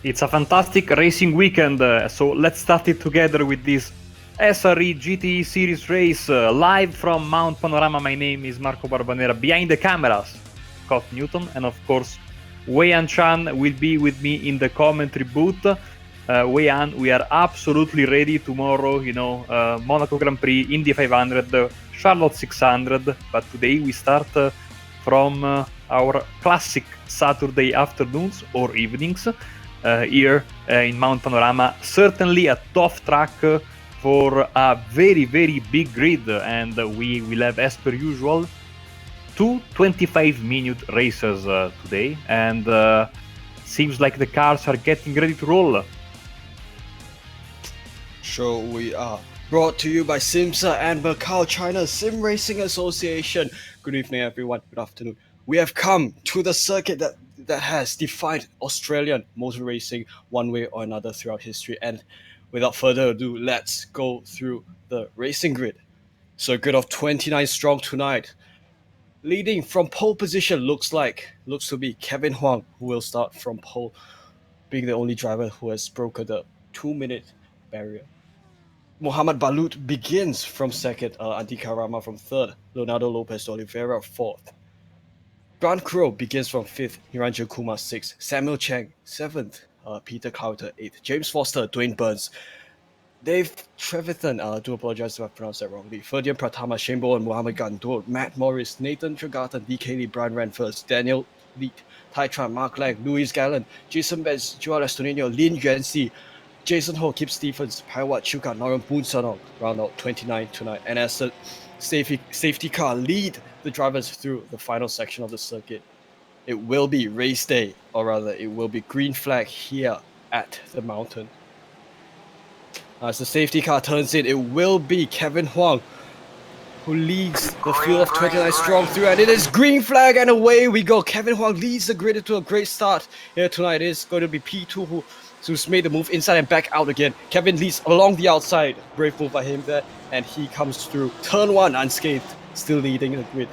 It's a fantastic racing weekend, so let's start it together with this SRE GTE series race live from Mount Panorama. My name is Marco Barbanera. Behind the cameras, Scott Newton, and of course, Wei-An Chan will be with me in the commentary booth. Wei-An, we are absolutely ready tomorrow, Monaco Grand Prix, Indy 500, Charlotte 600, but today we start from our classic Saturday afternoons or evenings here in Mount Panorama. Certainly a tough track for a very, very big grid, and we will have, as per usual, two 25-minute races today, and seems like the cars are getting ready to roll. Sure we are. Brought to you by SIMMSA and Macau-China SimRacing Association. Good evening, everyone. Good afternoon. We have come to the circuit that has defined Australian motor racing one way or another throughout history. And without further ado, let's go through the racing grid. Circuit of 29 strong tonight. Leading from pole position looks to be Kevin Huang, who will start from pole, being the only driver who has broken the 2-minute barrier. Mohamed Balut begins from second, Andika Rama from third, Leonardo Lopez Oliveira fourth. Grant Crow begins from fifth, Niranjan Kumar sixth, Samuel Cheng seventh, Peter Clouter eighth, James Foster, Dwayne Burns, Dave Trevethan, do apologize if I pronounced that wrongly, Ferdian Pratama, Shane Bowen, Mohamed Gandour, Matt Morris, Nathan Tragatan, DK Lee, Brian Ranford, Daniel Leet, Tai Tran, Mark Lang, Louis Gallen, Jason Betts, Joel Estonino, Lin Yuanxi, Jason Ho, Kip Stephens, Paiwat Chuka, Lauren Boonsanong, round out 29 tonight. And as the safety car lead the drivers through the final section of the circuit, it will be race day, or rather, it will be green flag here at the mountain. As the safety car turns in, it will be Kevin Huang who leads the field of 29 strong through, and it is green flag, and away we go. Kevin Huang leads the grid into a great start here tonight. It is going to be P2 who's made the move inside and back out again. Kevin leads along the outside. Brave move by him there, and he comes through turn one unscathed, still leading the grid.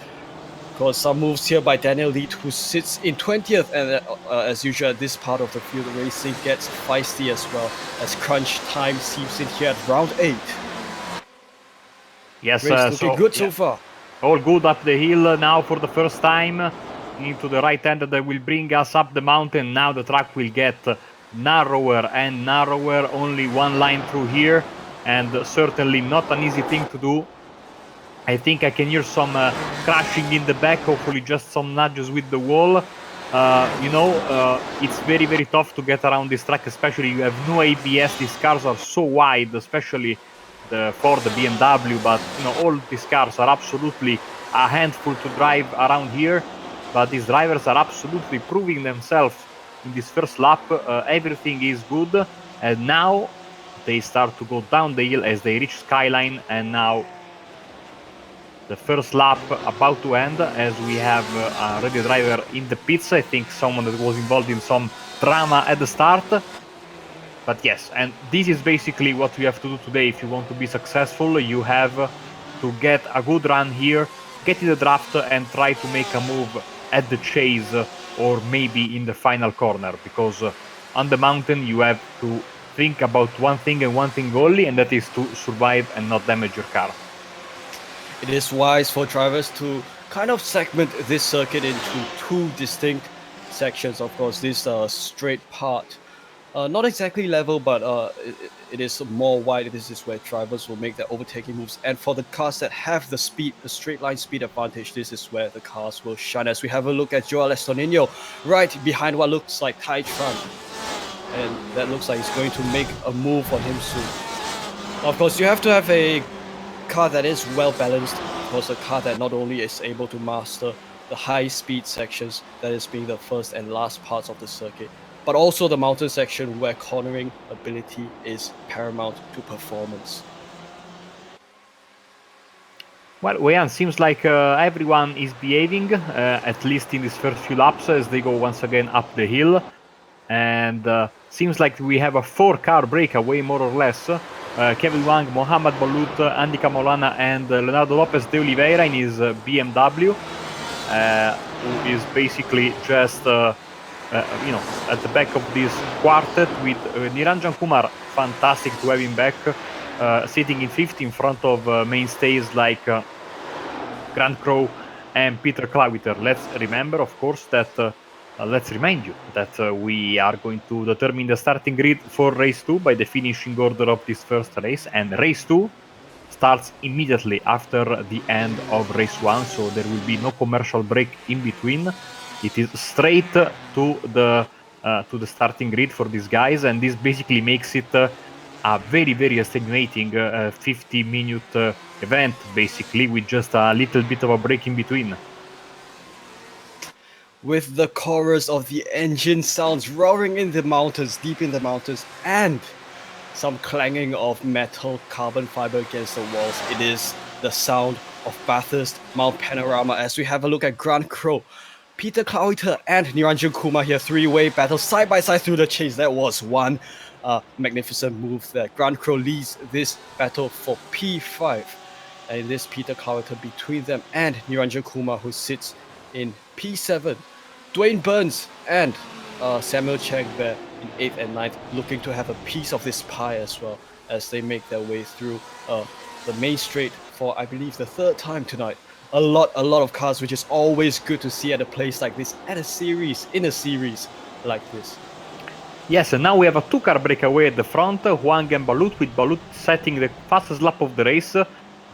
Of course, some moves here by Daniel Leet, who sits in 20th, and as usual, this part of the field racing gets feisty as well, as crunch time seeps in here at round 8. Yes, looking good so far. All good up the hill now for the first time. Into the right hand that will bring us up the mountain. Now the track will get narrower and narrower, only one line through here, and certainly not an easy thing to do. I think I can hear some crashing in the back, hopefully just some nudges with the wall. It's very, very tough to get around this track, especially you have no ABS. These cars are so wide, especially the Ford, the BMW, but all these cars are absolutely a handful to drive around here. But these drivers are absolutely proving themselves in this first lap. Everything is good, and now they start to go down the hill as they reach Skyline, and now the first lap about to end as we have a radio driver in the pits. I think someone that was involved in some drama at the start. But yes, and this is basically what we have to do today. If you want to be successful, you have to get a good run here, get in the draft, and try to make a move at the chase, or maybe in the final corner, because on the mountain you have to think about one thing and one thing only, and that is to survive and not damage your car. It is wise for drivers to kind of segment this circuit into two distinct sections. Of course, this straight part, not exactly level, but it is more wide. This is where drivers will make their overtaking moves. And for the cars that have the speed, the straight line speed advantage, this is where the cars will shine. As we have a look at Joel Estonino right behind what looks like Tai Tran. And that looks like he's going to make a move on him soon. Of course, you have to have a car that is well balanced. Of course, a car that not only is able to master the high speed sections, that is being the first and last parts of the circuit, but also the mountain section where cornering ability is paramount to performance. Well, Wei-An, seems like everyone is behaving, at least in these first few laps, as they go once again up the hill. And seems like we have a 4-car breakaway, more or less. Kevin Wang, Mohamed Balut, Andika Maulana, and Leonardo Lopez de Oliveira in his BMW, who is basically just at the back of this quartet with Niranjan Kumar, fantastic to have him back, sitting in 5th in front of mainstays like Grant Crow and Peter Clawiter. Let's remember, of course, that let's remind you that we are going to determine the starting grid for race 2 by the finishing order of this first race, and race 2 starts immediately after the end of race 1, so there will be no commercial break in between. It is straight to the starting grid for these guys, and this basically makes it a very, very extenuating 50-minute event, basically, with just a little bit of a break in between. With the chorus of the engine sounds roaring in the mountains, deep in the mountains, and some clanging of metal carbon fiber against the walls, it is the sound of Bathurst Mount Panorama as we have a look at Grant Crow, Peter Clawiter, and Niranjan Kumar here, three-way battle side by side through the chase. That was one magnificent move there. Grant Crow leads this battle for P5, and in this Peter Clawiter between them and Niranjan Kumar, who sits in P7. Dwayne Burns and Samuel Cheng there in 8th and 9th, looking to have a piece of this pie as well as they make their way through the main straight for, I believe, the 3rd time tonight. A lot of cars, which is always good to see at a place like this, in a series like this. Yes, and now we have a 2-car breakaway at the front, Huang and Balut, with Balut setting the fastest lap of the race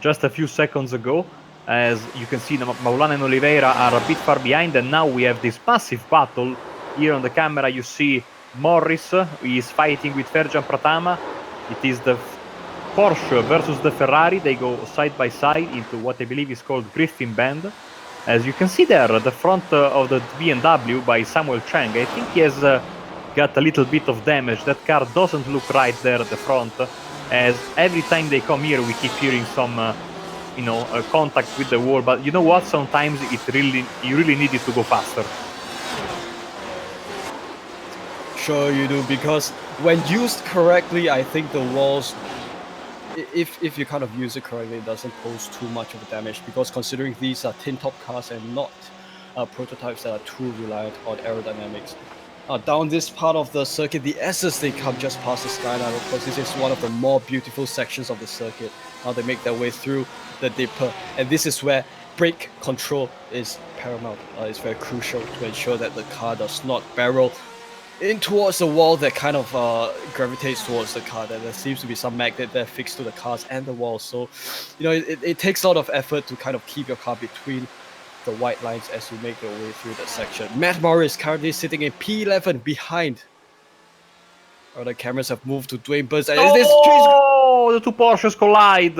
just a few seconds ago. As you can see, Maulana and Oliveira are a bit far behind, and now we have this massive battle. Here on the camera you see Morris, he is fighting with Ferjan Pratama. It is the Porsche versus the Ferrari. They go side by side into what I believe is called Griffin Bend. As you can see there, the front of the BMW by Samuel Cheng, I think he has got a little bit of damage. That car doesn't look right there at the front, as every time they come here we keep hearing some contact with the wall, but you know what, sometimes you really need it to go faster. Sure you do, because when used correctly, I think the walls, if you kind of use it correctly, it doesn't pose too much of a damage, because considering these are tin top cars and not prototypes that are too reliant on aerodynamics. Down this part of the circuit, the S's, they come just past the skyline. Of course, this is one of the more beautiful sections of the circuit. Now they make their way through the dipper, and this is where brake control is paramount. It's very crucial to ensure that the car does not barrel in towards the wall that kind of gravitates towards the car. There seems to be some magnet there fixed to the cars and the wall. So, it takes a lot of effort to kind of keep your car between the white lines as you make your way through that section. Matt Morris currently sitting in P11 behind. The cameras have moved to Dwayne Burns. Oh, the two Porsches collide.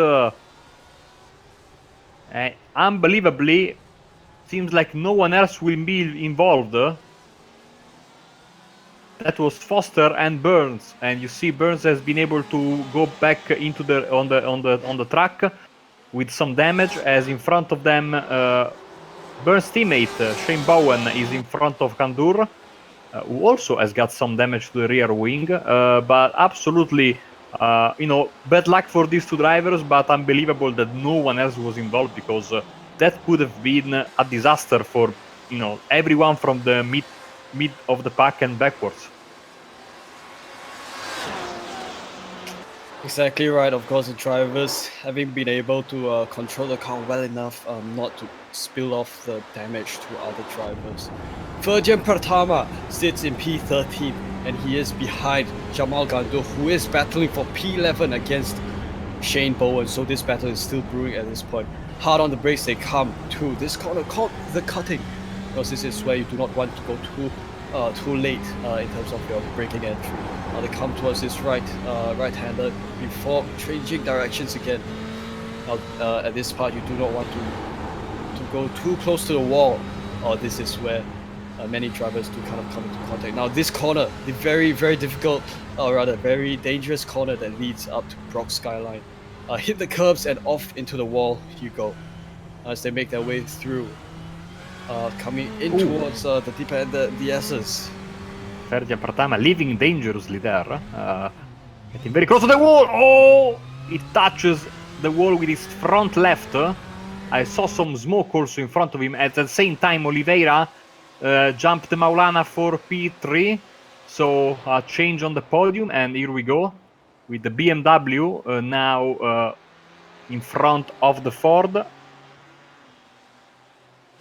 Unbelievably, seems like no one else will be involved. That was Foster and Burns, and you see Burns has been able to go back into on the track with some damage, as in front of them Burns' teammate Shane Bowen is in front of Kandur, who also has got some damage to the rear wing, but absolutely bad luck for these two drivers, but unbelievable that no one else was involved, because that could have been a disaster for everyone from the mid of the pack and backwards. Exactly right. Of course, the drivers having been able to control the car well enough not to spill off the damage to other drivers. Ferjan Pratama sits in P13, and he is behind Jamal Gandur, who is battling for P11 against Shane Bowen. So this battle is still brewing at this point. Hard on the brakes, they come to this corner called the cutting, because this is where you do not want to go too late in terms of your braking entry. They come towards this right-hander before changing directions again. At this part, you do not want to go too close to the wall. This is where many drivers do kind of come into contact. Now this corner, the very, very difficult, or rather very dangerous corner that leads up to Brock Skyline. Hit the curbs and off into the wall you go as they make their way through. Coming in towards the deep end, the S's. Ferjan Pratama living dangerously there. Getting very close to the wall. Oh! It touches the wall with his front left. I saw some smoke also in front of him. At the same time, Oliveira jumped Maulana for P3. So a change on the podium, and here we go with the BMW now in front of the Ford.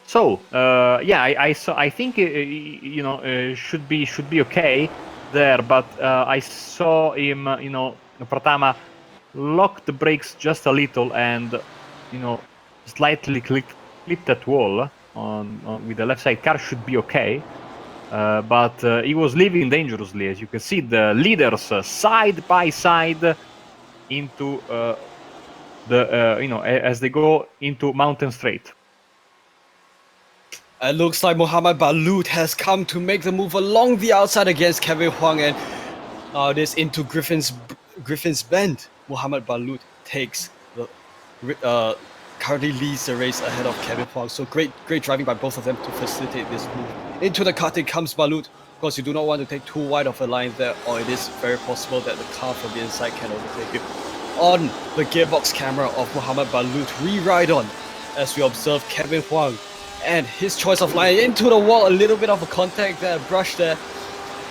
So yeah, I think should be okay there, but I saw him, Pratama lock the brakes just a little and slightly clipped that wall with the left side. Car should be okay. But he was leaving dangerously, as you can see. The leaders side by side into as they go into Mountain Straight. It looks like Mohamed Balut has come to make the move along the outside against Kevin Huang, and this into Griffin's Bend. Mohamed Balut takes the currently leads the race ahead of Kevin Huang. So great driving by both of them to facilitate this move. Into the cutting comes Balut. Of course, you do not want to take too wide of a line there, or it is very possible that the car from the inside can overtake you. On the gearbox camera of Mohamed Balut, re-ride on as we observe Kevin Huang and his choice of line into the wall. A little bit of a contact there, brush there,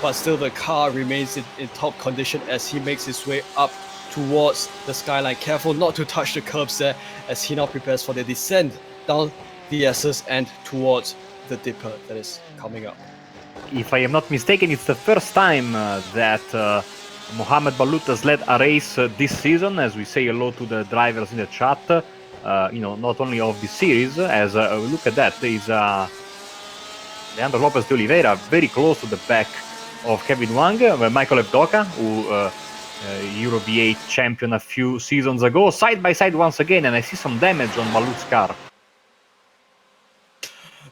but still the car remains in top condition as he makes his way up towards the skyline. Careful not to touch the curbs there as he now prepares for the descent down the Eracers and towards the dipper that is coming up. If I am not mistaken, it's the first time that Mohamed Balut has led a race this season, as we say hello to the drivers in the chat. Not only of this series, as look at that, is Leandro Lopez de Oliveira very close to the back of Kevin Huang, Michael Evdoka, who Euro V8 champion a few seasons ago, side by side once again, and I see some damage on Balut's car.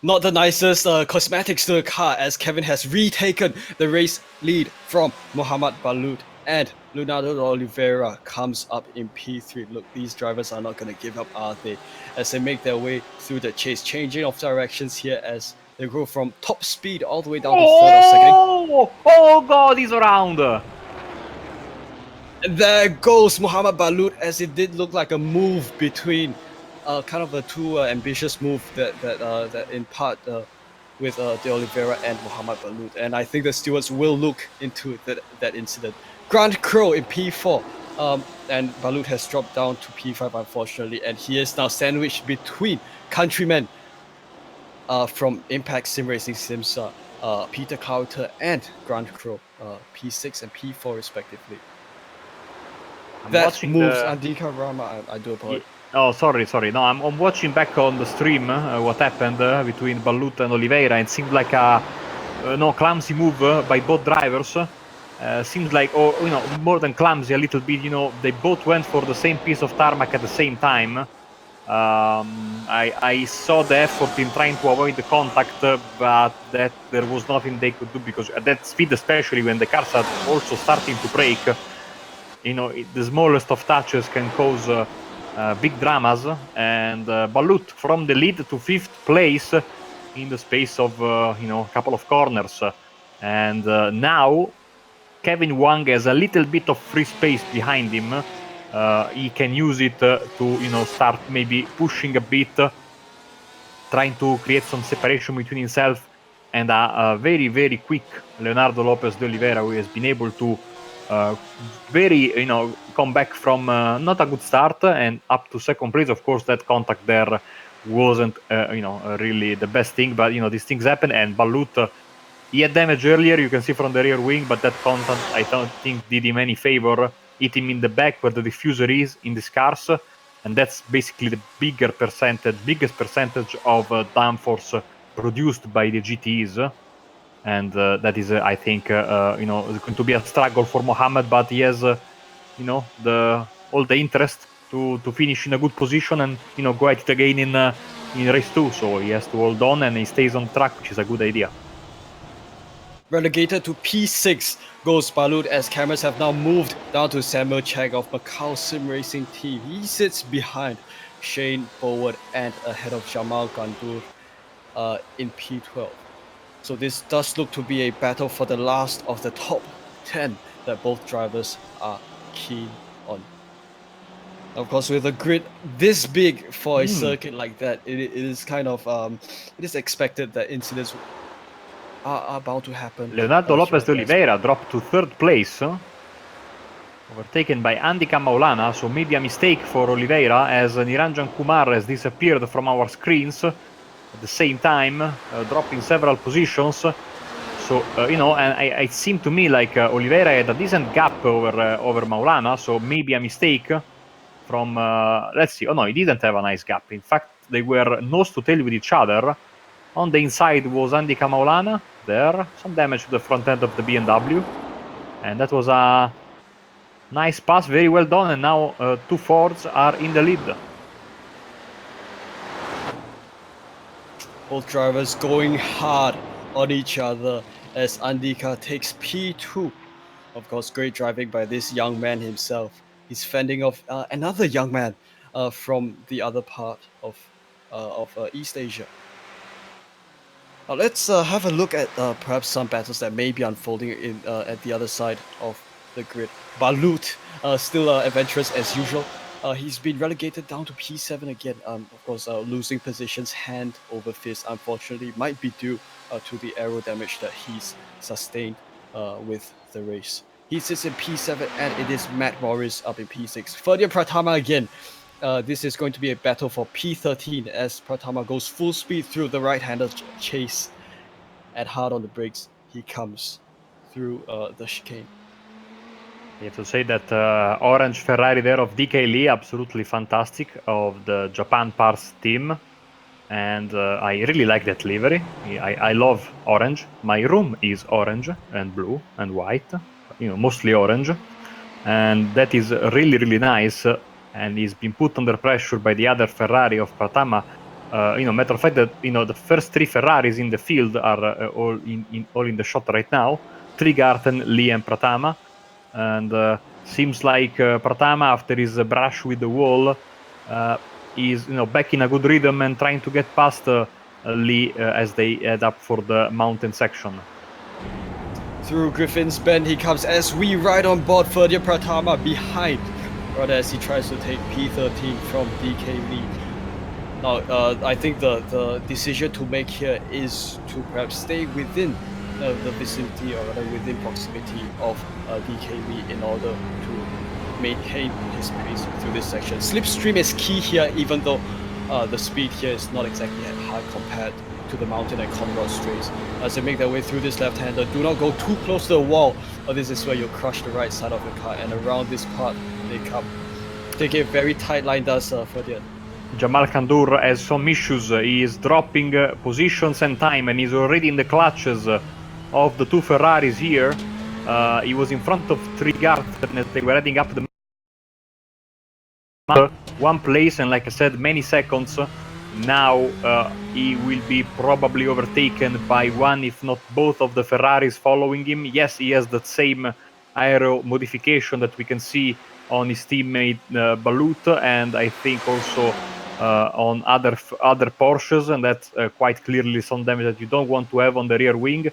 Not the nicest cosmetics to the car, as Kevin has retaken the race lead from Mohamed Balut, and Leonardo Oliveira comes up in P3. Look, these drivers are not going to give up, are they? As they make their way through the chase, changing of directions here as they go from top speed all the way down to third or second. Oh God, he's around. There goes Mohamed Balut, as it did look like a move between kind of a two ambitious move that in part with De Oliveira and Mohamed Balut, and I think the stewards will look into that incident. Grant Crow in P4, and Balut has dropped down to P5 unfortunately, and he is now sandwiched between countrymen from Impact SimRacing SimSA, Peter Clouter and Grant Crow, P6 and P4 respectively. That moves Andika Rama. I do apologize. Oh, sorry. No, I'm watching back on the stream what happened between Balut and Oliveira. It seemed like a clumsy move by both drivers. Seems like, more than clumsy, a little bit. They both went for the same piece of tarmac at the same time. I saw the effort in trying to avoid the contact, but that there was nothing they could do, because at that speed, especially when the cars are also starting to brake, the smallest of touches can cause big dramas. And Balut from the lead to 5th place in the space of a couple of corners, and now Kevin Huang has a little bit of free space behind him. He can use it to start maybe pushing a bit, trying to create some separation between himself and a very, very quick Leonardo Lopez de Oliveira, who has been able to come back from not a good start and up to 2nd place. Of course, that contact there wasn't really the best thing, but these things happen. And Balut, he had damage earlier, you can see from the rear wing, but that contact I don't think did him any favor. Hit him in the back where the diffuser is in these cars, and that's basically the biggest percentage of downforce produced by the GTEs. And that is, I think, going to be a struggle for Mohamed, but he has, all the interest to finish in a good position and go at it again in race 2. So he has to hold on, and he stays on track, which is a good idea. Relegated to P6 goes Balut, as cameras have now moved down to Samuel Chang of Macau SimRacing team. He sits behind Shane Bowen and ahead of Jamal Gandour in P12. So this does look to be a battle for the last of the top 10 that both drivers are keen on. Of course, with a grid this big for a circuit like that, it is kind of it is expected that incidents are about to happen. Leonardo Lopez de throughout the Oliveira dropped to 3rd place, overtaken by Andika Maulana, so maybe a mistake for Oliveira, as Niranjan Kumar has disappeared from our screens at the same time, dropping several positions. So, you know, and it seemed to me like Oliveira had a decent gap over Maulana, so maybe a mistake from, let's see, oh no, he didn't have a nice gap. In fact, they were nose to tail with each other. On the inside was Andika Maulana, there, some damage to the front end of the BMW, and that was a nice pass, very well done, and now 2 Fords are in the lead. Both drivers going hard on each other as Andika takes P2. Of course, great driving by this young man himself. He's fending off another young man from the other part of East Asia. Now let's have a look at perhaps some battles that may be unfolding in at the other side of the grid. Balut, still adventurous as usual. He's been relegated down to P7 again. Of course, losing positions hand over fist, unfortunately, might be due to the aero damage that he's sustained with the race. He sits in P7, and it is Matt Morris up in P6. Ferdian Pratama again. This is going to be a battle for P13 as Pratama goes full speed through the right-hander chase. And hard on the brakes, he comes through the chicane. You have to say that orange Ferrari there of DK Lee, absolutely fantastic, of the Japan Parts team. And I really like that livery. I love orange. My room is orange and blue and white, you know, mostly orange. And that is really, really nice. And he's been put under pressure by the other Ferrari of Pratama. You know, matter of fact that, you know, the first 3 Ferraris in the field are all in the shot right now. Trigarten, Lee and Pratama. And seems like Pratama, after his brush with the wall, is, you know, back in a good rhythm and trying to get past Lee as they head up for the mountain section. Through Griffin's Bend he comes as we ride on board Ferdian Pratama behind, rather as he tries to take P13 from DK Lee. Now, I think the decision to make here is to perhaps stay within the vicinity, or rather within proximity of DK Lee in order to maintain his pace through this section. Slipstream is key here, even though the speed here is not exactly at high compared to the mountain and Conrod straights. As they make their way through this left-hander, do not go too close to the wall, or this is where you'll crush the right side of the car, and around this part they come. Taking a very tight line does Ferdian. Jamal Kandur has some issues. He is dropping positions and time, and he's already in the clutches of the 2 Ferraris here. He was in front of Trigarten as they were heading up the one place, and like I said, many seconds. Now he will be probably overtaken by one, if not both, of the Ferraris following him. Yes, he has that same aero modification that we can see on his teammate Balut, and I think also on other Porsches, and that's quite clearly some damage that you don't want to have on the rear wing.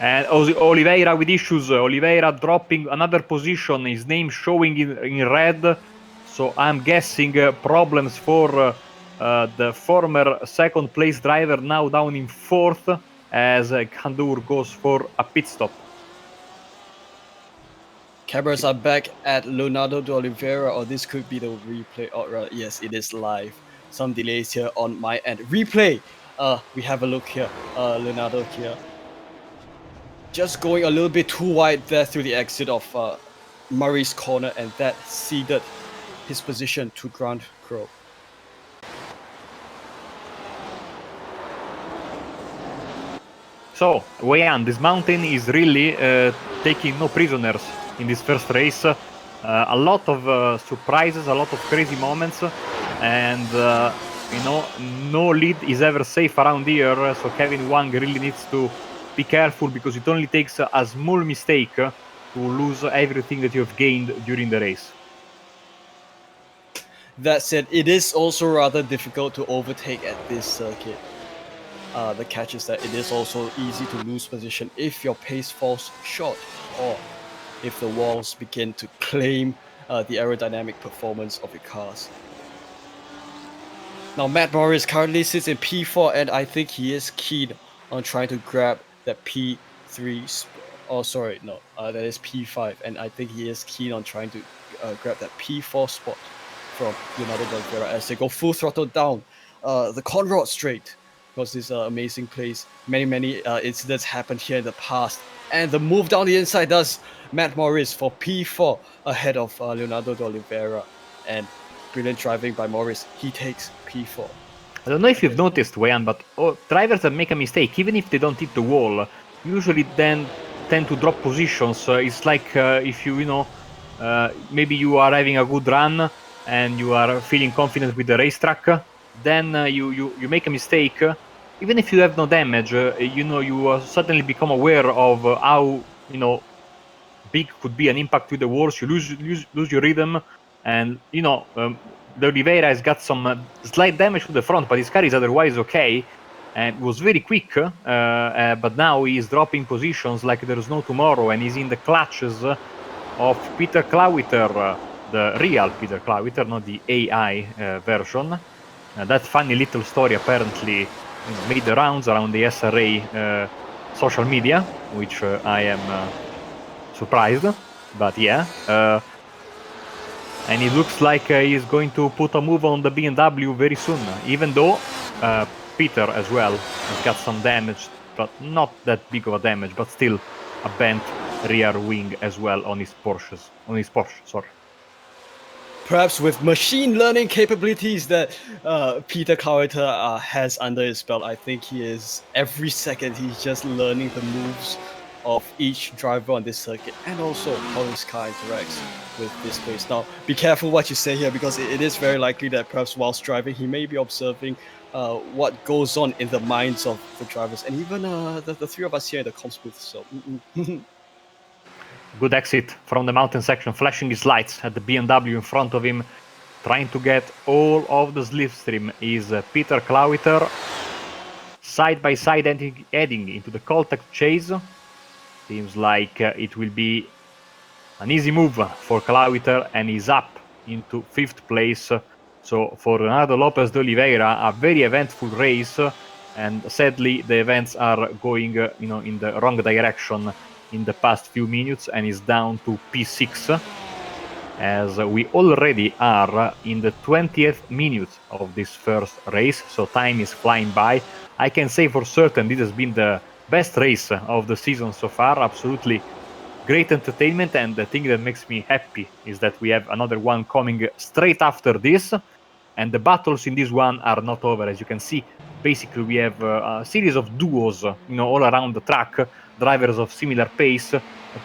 And Oliveira with issues. Oliveira dropping another position, his name showing in red. So I'm guessing problems for the former second place driver, now down in 4th, as Kandur goes for a pit stop. Cameras are back at Leonardo de Oliveira, or this could be the replay. Or yes, it is live. Some delays here on my end. Replay. We have a look here. Leonardo here, just going a little bit too wide there through the exit of Murray's corner, and that ceded his position to Grant Crow. So, Weian, this mountain is really taking no prisoners in this first race. A lot of surprises, a lot of crazy moments, and you know, no lead is ever safe around here. So Kevin Wang really needs to be careful, because it only takes a small mistake to lose everything that you have gained during the race. That said, it is also rather difficult to overtake at this circuit. The catch is that it is also easy to lose position if your pace falls short, or if the walls begin to claim the aerodynamic performance of your cars. Now, Matt Morris currently sits in P4, and I think he is keen on trying to grab that P3. Oh, sorry, no, that is P5, and I think he is keen on trying to grab that P4 spot from Leonardo de Oliveira as they go full throttle down the Conrod Straight, because this amazing place. Many incidents happened here in the past, and the move down the inside does Matt Morris for P4 ahead of Leonardo de Oliveira, and brilliant driving by Morris. He takes P4. I don't know if you've noticed, Wayan, but drivers that make a mistake, even if they don't hit the wall, usually then tend to drop positions. It's like if maybe you are having a good run and you are feeling confident with the racetrack, then you make a mistake. Even if you have no damage, you suddenly become aware of how big could be an impact with the walls. You lose your rhythm, and the Oliveira has got some slight damage to the front, but his car is otherwise okay, and was very quick. But now he is dropping positions like there's no tomorrow, and he's in the clutches of Peter Clawiter, the real Peter Clawiter, not the AI version. That funny little story apparently made the rounds around the SRA social media, which I am surprised, but yeah. And it looks like he's going to put a move on the BMW very soon, even though Peter as well has got some damage, but not that big of a damage, but still a bent rear wing as well on his Porsche, sorry. Perhaps with machine learning capabilities that Peter Clawiter has under his belt, I think he is every second he's just learning the moves of each driver on this circuit, and also how his car interacts with this place. Now, be careful what you say here, because it is very likely that perhaps whilst driving, he may be observing what goes on in the minds of the drivers, and even the three of us here in the comms booth. So, Good exit from the mountain section, flashing his lights at the BMW in front of him, trying to get all of the slipstream is Peter Clawiter. Side by side heading into the contact chase. Seems like it will be an easy move for Clawiter, and he's up into 5th place. So for Leonardo Lopez de Oliveira, a very eventful race, and sadly the events are going in the wrong direction in the past few minutes, and is down to P6, as we already are in the 20th minute of this first race, so time is flying by. I can say for certain this has been the best race of the season so far. Absolutely great entertainment, and the thing that makes me happy is that we have another one coming straight after this, and the battles in this one are not over. As you can see, basically we have a series of duos all around the track, drivers of similar pace,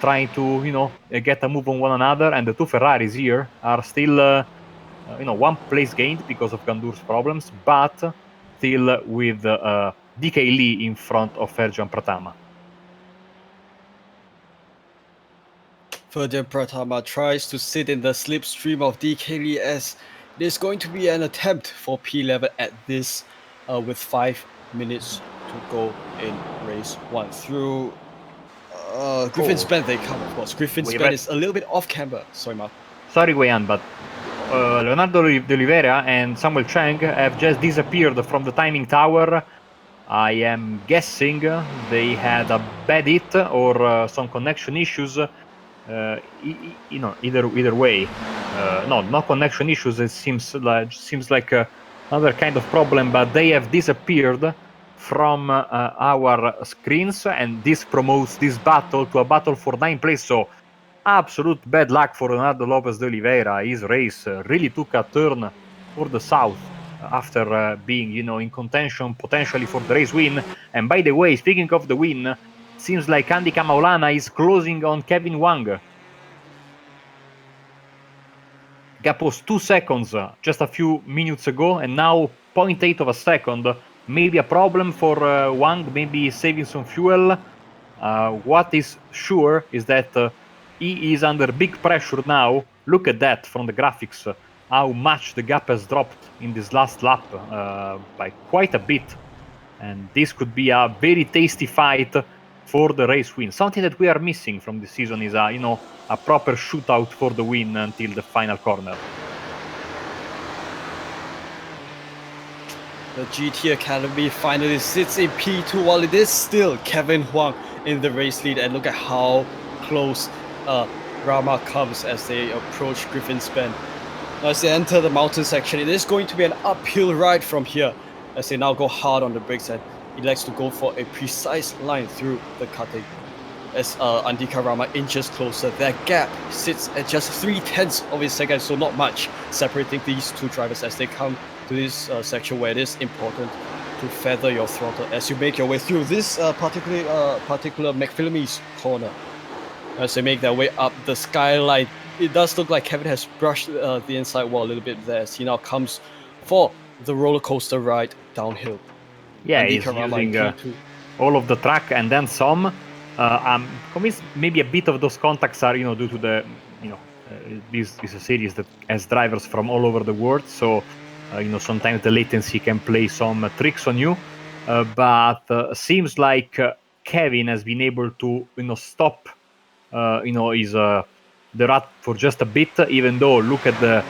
trying to get a move on one another, and the two Ferraris here are still 1 place gained because of Gandur's problems, but still with DK Lee in front of Ferjan Pratama. Ferjan Pratama tries to sit in the slipstream of DK Lee, as there's going to be an attempt for P11 at this with 5 minutes to go in race 1. Through Griffin's Bend they come, of course. Griffin's Bend is a little bit off camber. Sorry, Mark. Sorry, Wayan, but Leonardo de Oliveira and Samuel Chang have just disappeared from the timing tower. I am guessing they had a bad hit or some connection issues. Either way, no connection issues. It seems like another kind of problem, but they have disappeared from our screens, and this promotes this battle to a battle for 9th place. So absolute bad luck for Leonardo Lopez de Oliveira. His race really took a turn for the south after being in contention potentially for the race win. And by the way, speaking of the win, seems like Andy Maulana is closing on Kevin Wang. Gap was 2 seconds just a few minutes ago, and now 0.8 of a second. Maybe a problem for Wang, maybe saving some fuel. What is sure is that he is under big pressure now. Look at that from the graphics, how much the gap has dropped in this last lap by quite a bit. And this could be a very tasty fight for the race win. Something that we are missing from this season is a proper shootout for the win until the final corner. The GT Academy finally sits in P2 while it is still Kevin Huang in the race lead, and look at how close Rama comes as they approach Griffin's Bend. As they enter the mountain section, it is going to be an uphill ride from here as they now go hard on the brakes and elects to go for a precise line through the cutting. As Andika Rama inches closer, their gap sits at just 0.3 of a second, so not much separating these two drivers as they come to this section where it is important to feather your throttle as you make your way through this particular McPhillamy's corner. As they make their way up the skyline, it does look like Kevin has brushed the inside wall a little bit there as he now comes for the roller coaster ride downhill. Yeah, Andika he's Rama in using P2. all of the track and then some. I'm convinced maybe a bit of those contacts are, due to the, this is a series that has drivers from all over the world. So, sometimes the latency can play some tricks on you. But seems like Kevin has been able to, stop, his the rat for just a bit. Even though look at the,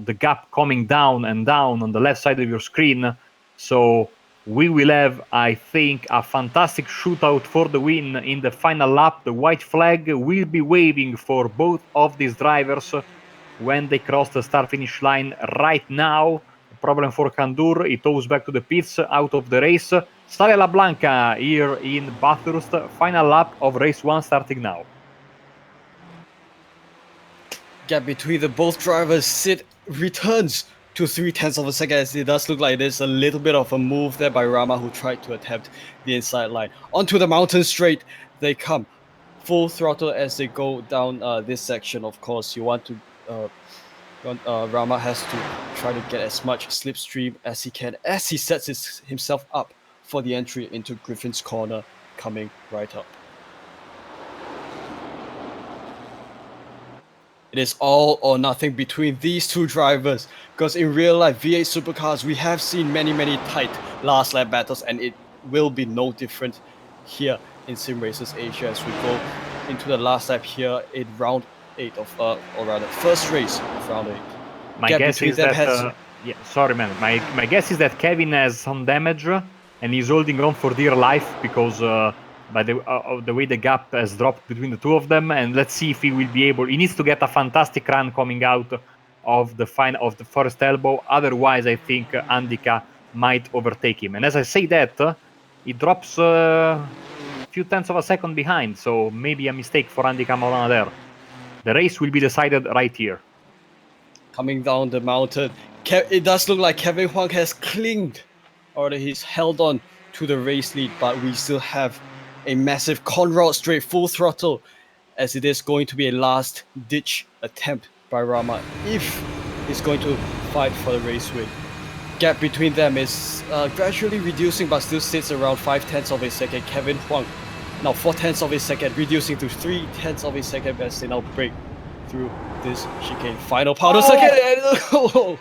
the gap coming down and down on the left side of your screen. So we will have, I think, a fantastic shootout for the win in the final lap. The white flag will be waving for both of these drivers when they cross the start-finish line right now. Problem for Kandur. He toes back to the pits, out of the race. Sale La Blanca here in Bathurst. Final lap of race 1 starting now. Gap between the both drivers returns to 0.3 of a second as it does look like there's a little bit of a move there by Rama who tried to attempt the inside line. Onto the mountain straight they come. Full throttle as they go down this section. Of course, you want to Rama has to try to get as much slipstream as he can as he sets himself up for the entry into Griffin's corner coming right up. It is all or nothing between these two drivers because in real life V8 supercars we have seen many tight last lap battles, and it will be no different here in SimRacers Asia as we go into the last lap here in round 8 of or rather first race of round 8. My guess is that sorry man, my guess is that Kevin has some damage and he's holding on for dear life because by the way the gap has dropped between the two of them, and let's see if he will be able. He needs to get a fantastic run coming out of the first elbow. Otherwise, I think Andika might overtake him. And as I say that, he drops a few tenths of a second behind, so maybe a mistake for Andika Maulana there. The race will be decided right here. Coming down the mountain, it does look like Kevin Huang has clinged, or he's held on to the race lead, but we still have a massive Conrod straight full throttle as it is going to be a last ditch attempt by Rama if he's going to fight for the race win. Gap between them is gradually reducing but still sits around 0.5 of a second. Kevin Huang now 0.4 of a second, reducing to 0.3 of a second as they now break through this chicane. Final part of second.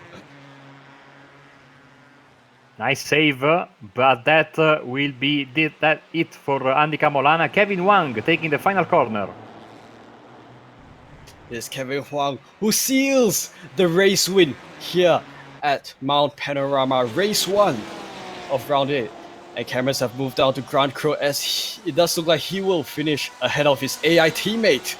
Nice save, but that will be it for Andika Maulana. Kevin Huang taking the final corner. It's Kevin Huang who seals the race win here at Mount Panorama, race 1 of round 8. And cameras have moved down to Grand Crow as it does look like he will finish ahead of his AI teammate,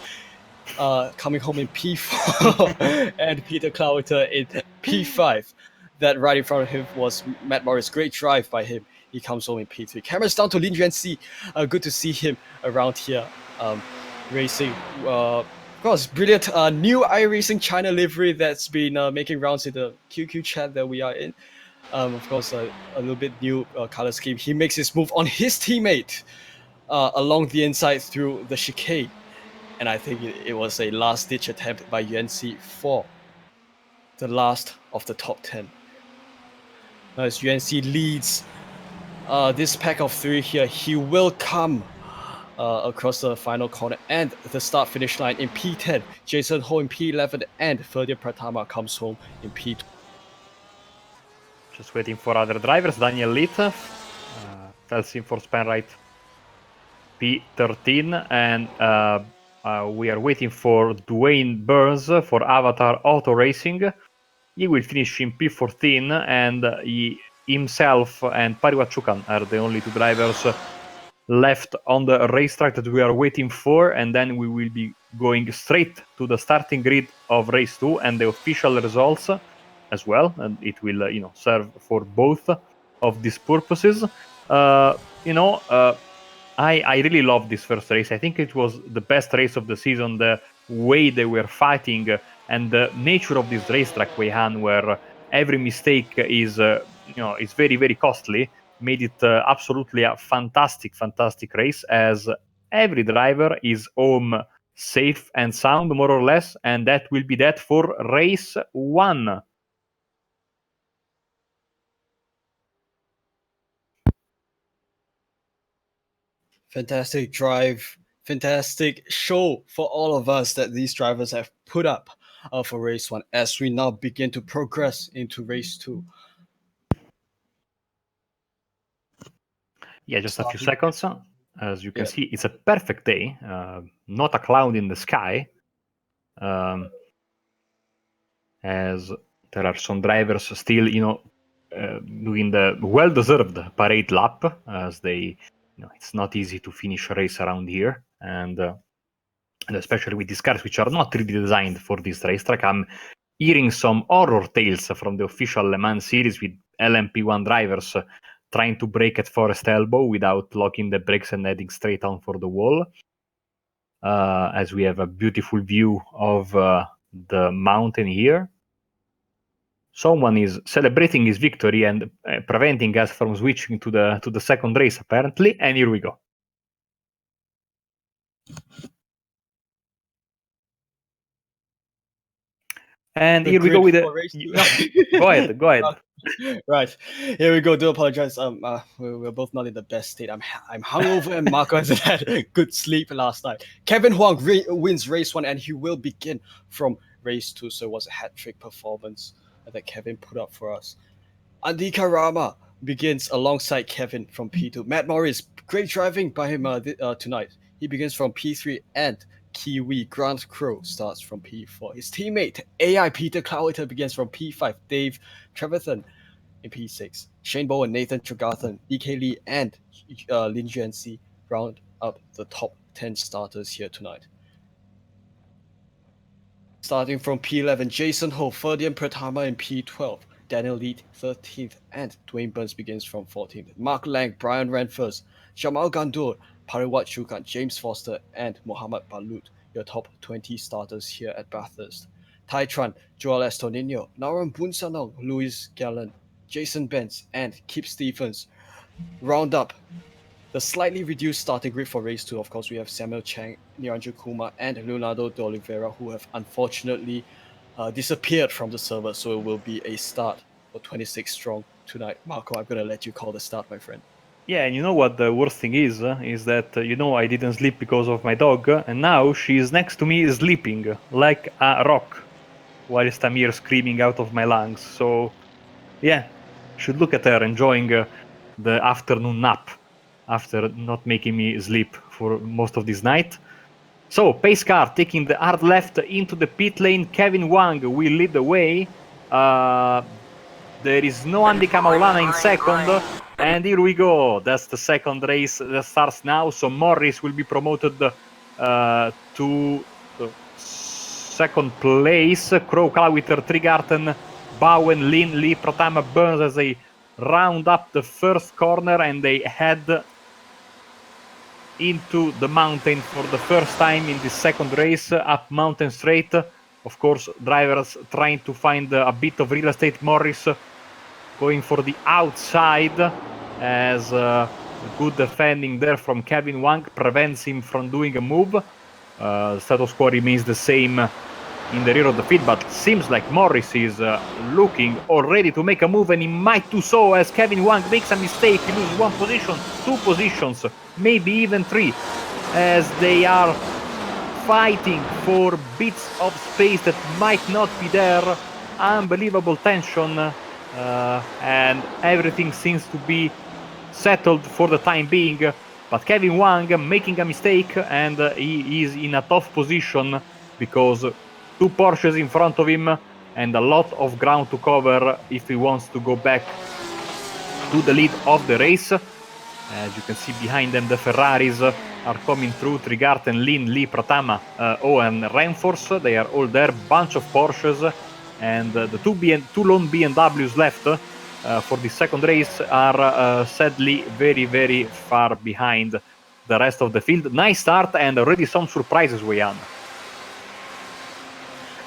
coming home in P4 and Peter Clouter in P5. That right in front of him was Matt Morris. Great drive by him. He comes home in P3. Cameras down to Lin Yuanxi. Good to see him around here racing. Of course, brilliant new iRacing China livery that's been making rounds in the QQ chat that we are in. Of course, a little bit new color scheme. He makes his move on his teammate along the inside through the chicane. And I think it was a last-ditch attempt by Yuanxi for the last of the top 10. As Yuanxi leads this pack of 3 here, he will come across the final corner and the start-finish line in P10. Jason Ho in P11 and Ferdia Pratama comes home in P12. Just waiting for other drivers. Daniel Litt tells him for span right P13, and we are waiting for Dwayne Burns for Avatar Auto Racing. He will finish in P14, and he himself and Pariwachukan are the only two drivers left on the racetrack that we are waiting for, and then we will be going straight to the starting grid of race 2 and the official results as well, and it will serve for both of these purposes. I really love this first race. I think it was the best race of the season. The way they were fighting and the nature of this racetrack, Weihan, where every mistake is is very, very costly, made it absolutely a fantastic race, as every driver is home safe and sound, more or less, and that will be that for race 1. Fantastic drive, fantastic show for all of us that these drivers have put up for race 1 as we now begin to progress into race 2. Yeah, just a few seconds. As you can see, it's a perfect day, not a cloud in the sky, as there are some drivers still, doing the well-deserved parade lap, as they, it's not easy to finish a race around here, and especially with these cars which are not really designed for this racetrack. I'm hearing some horror tales from the official Le Mans series with LMP1 drivers trying to brake at Forest Elbow without locking the brakes and heading straight on for the wall. As we have a beautiful view of the mountain here. Someone is celebrating his victory and preventing us from switching to the second race, apparently. And here we go. And here we go with the. Go ahead. Right, here we go. Do apologize. We're both not in the best state. I'm hungover, and Marco hasn't had a good sleep last night. Kevin Huang wins race 1, and he will begin from race 2. So it was a hat-trick performance that Kevin put up for us. Andika Rama begins alongside Kevin from P2. Matt Morris, great driving by him tonight. He begins from P3, and Kiwi Grant Crow starts from P4. His teammate AI Peter Clowerton begins from P5. Dave Trevethan in P6. Shane Bowen, Nathan Tregarthen, EK Lee, and Lin Juanxi round up the top 10 starters here tonight. Starting from P11, Jason Ho, Ferdian Pratama in P12. Daniel Lead 13th, and Dwayne Burns begins from 14th. Mark Lang, Brian Renfers, Jamal Gandour, Pariwat Shukan, James Foster, and Mohamed Balut, your top 20 starters here at Bathurst. Tai Tran, Joel Estonino, Naran Bunsanong, Louis Gallen, Jason Benz, and Kip Stephens round up the slightly reduced starting grid for race 2. Of course, we have Samuel Chang, Niranjan Kumar, and Leonardo de Oliveira, who have unfortunately disappeared from the server, so it will be a start for 26 strong tonight. Marco, I'm going to let you call the start, my friend. Yeah, and you know what the worst thing is that, I didn't sleep because of my dog, and now she is next to me sleeping like a rock, whilst I'm here screaming out of my lungs. So, yeah, should look at her enjoying the afternoon nap after not making me sleep for most of this night. So, pace car taking the hard left into the pit lane. Kevin Wang will lead the way. There is no Andika Maulana in second. And here we go. That's the second race that starts now. So Morris will be promoted to second place. Crow, Calawitter, Trigarten, Bowen, Lin, Lee, Pratama, Burns as they round up the first corner and they head into the mountain for the first time in this second race, up Mountain Straight. Of course, drivers trying to find a bit of real estate. Morris going for the outside, as good defending there from Kevin Wang prevents him from doing a move. Status quo remains the same in the rear of the field, but seems like Morris is looking already to make a move, and he might do so as Kevin Wang makes a mistake. He loses one position, two positions, maybe even three, as they are fighting for bits of space that might not be there. Unbelievable tension, and everything seems to be settled for the time being. But Kevin Wang making a mistake, and he is in a tough position because two Porsches in front of him and a lot of ground to cover if he wants to go back to the lead of the race. As you can see behind them, the Ferraris are coming through. Trigarten, Lin, Lee, Pratama, and Renforce. They are all there. Bunch of Porsches. And the two lone BMWs left for the second race are sadly very, very far behind the rest of the field. Nice start and already some surprises, Weiyan.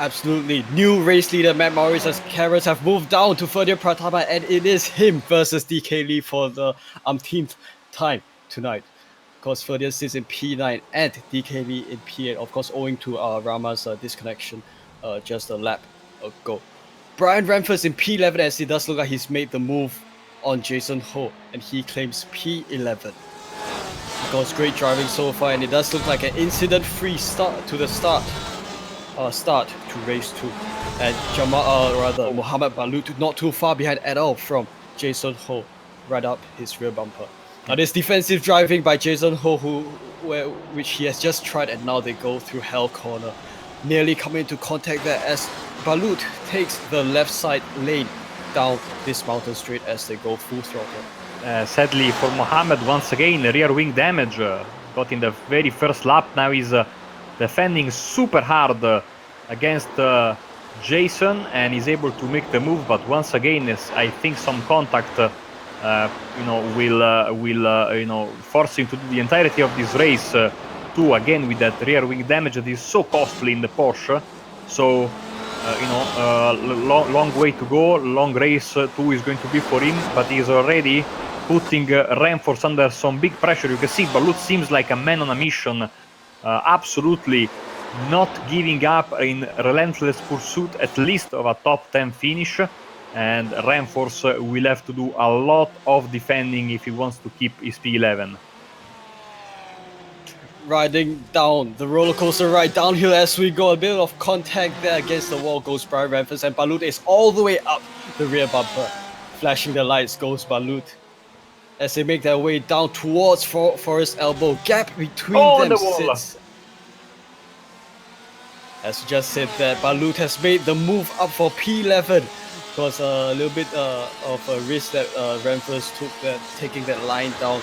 Absolutely. New race leader Matt Morris as Carrots have moved down to Ferdian Pratama, and it is him versus DK Lee for the umpteenth time tonight. Of course, Ferdian sits in P9 and DK Lee in P8, of course, owing to Rama's disconnection just a lap ago. Brian Ramford's in P11 as it does look like he's made the move on Jason Ho, and he claims P11. Of course, great driving so far, and it does look like an incident-free start to the start to race 2. And Mohamed Balut not too far behind at all from Jason Ho, right up his rear bumper. Now this defensive driving by Jason Ho, which he has just tried, and now they go through hell corner, nearly coming into contact there as Balut takes the left side lane down this mountain straight as they go full throttle. Sadly for Mohamed, once again rear wing damage got in the very first lap. Now he's defending super hard against Jason, and is able to make the move, but once again I think some contact will force him to do the entirety of this race too, again with that rear wing damage that is so costly in the Porsche. So long way to go. Long race 2 is going to be for him, but he's already putting Renforce under some big pressure. You can see Balut seems like a man on a mission, absolutely not giving up in relentless pursuit, at least of a top 10 finish. And Renforce will have to do a lot of defending if he wants to keep his P11. Riding down the roller coaster ride downhill as we go. A bit of contact there against the wall goes Brian Renforce, and Balut is all the way up the rear bumper. Flashing the lights goes Balut as they make their way down towards Forest Elbow. Gap between them sits. As we just said, that Balut has made the move up for P11. Was a little bit of a risk that Renforce took, that taking that line down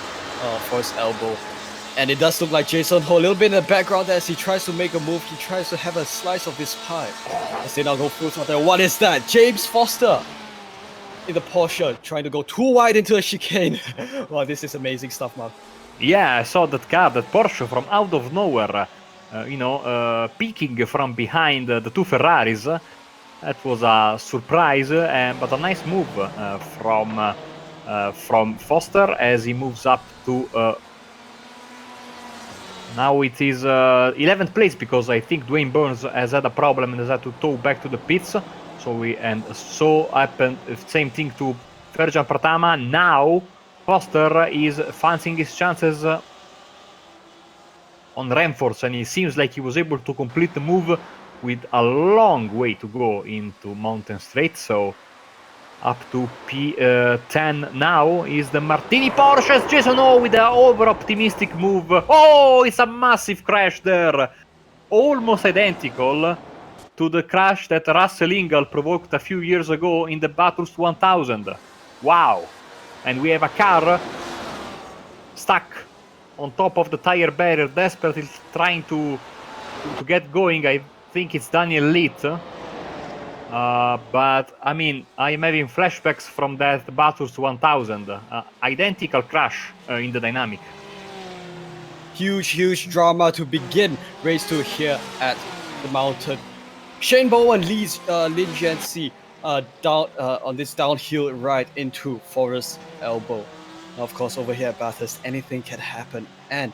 Forest Elbow. And it does look like Jason Ho a little bit in the background as he tries to make a move. He tries to have a slice of this pie. As they now go full throttle. What is that? James Foster in the Porsche trying to go too wide into a chicane. Wow, this is amazing stuff, man. Yeah, I saw that car, that Porsche from out of nowhere, peeking from behind the two Ferraris. That was a surprise, but a nice move from Foster as he moves up to. Now it is 11th place, because I think Dwayne Burns has had a problem and has had to tow back to the pits. So happened same thing to Ferdian Pratama. Now Foster is fancying his chances on Renforce, and it seems like he was able to complete the move with a long way to go into Mountain Straight. So up to P10 now is the Martini Porsche. Jason O with an over-optimistic move. Oh, it's a massive crash there. Almost identical to the crash that Russell Ingall provoked a few years ago in the Bathurst 1000. Wow. And we have a car stuck on top of the tire barrier, desperately trying to get going. I think it's Daniel Litt. But I mean, I'm having flashbacks from that Bathurst 1000. Identical crash in the dynamic. Huge drama to begin race 2 here at the mountain. Shane Bowen leads Lin Jianxi down on this downhill ride into Forest Elbow. Now, of course, over here at Bathurst, anything can happen, and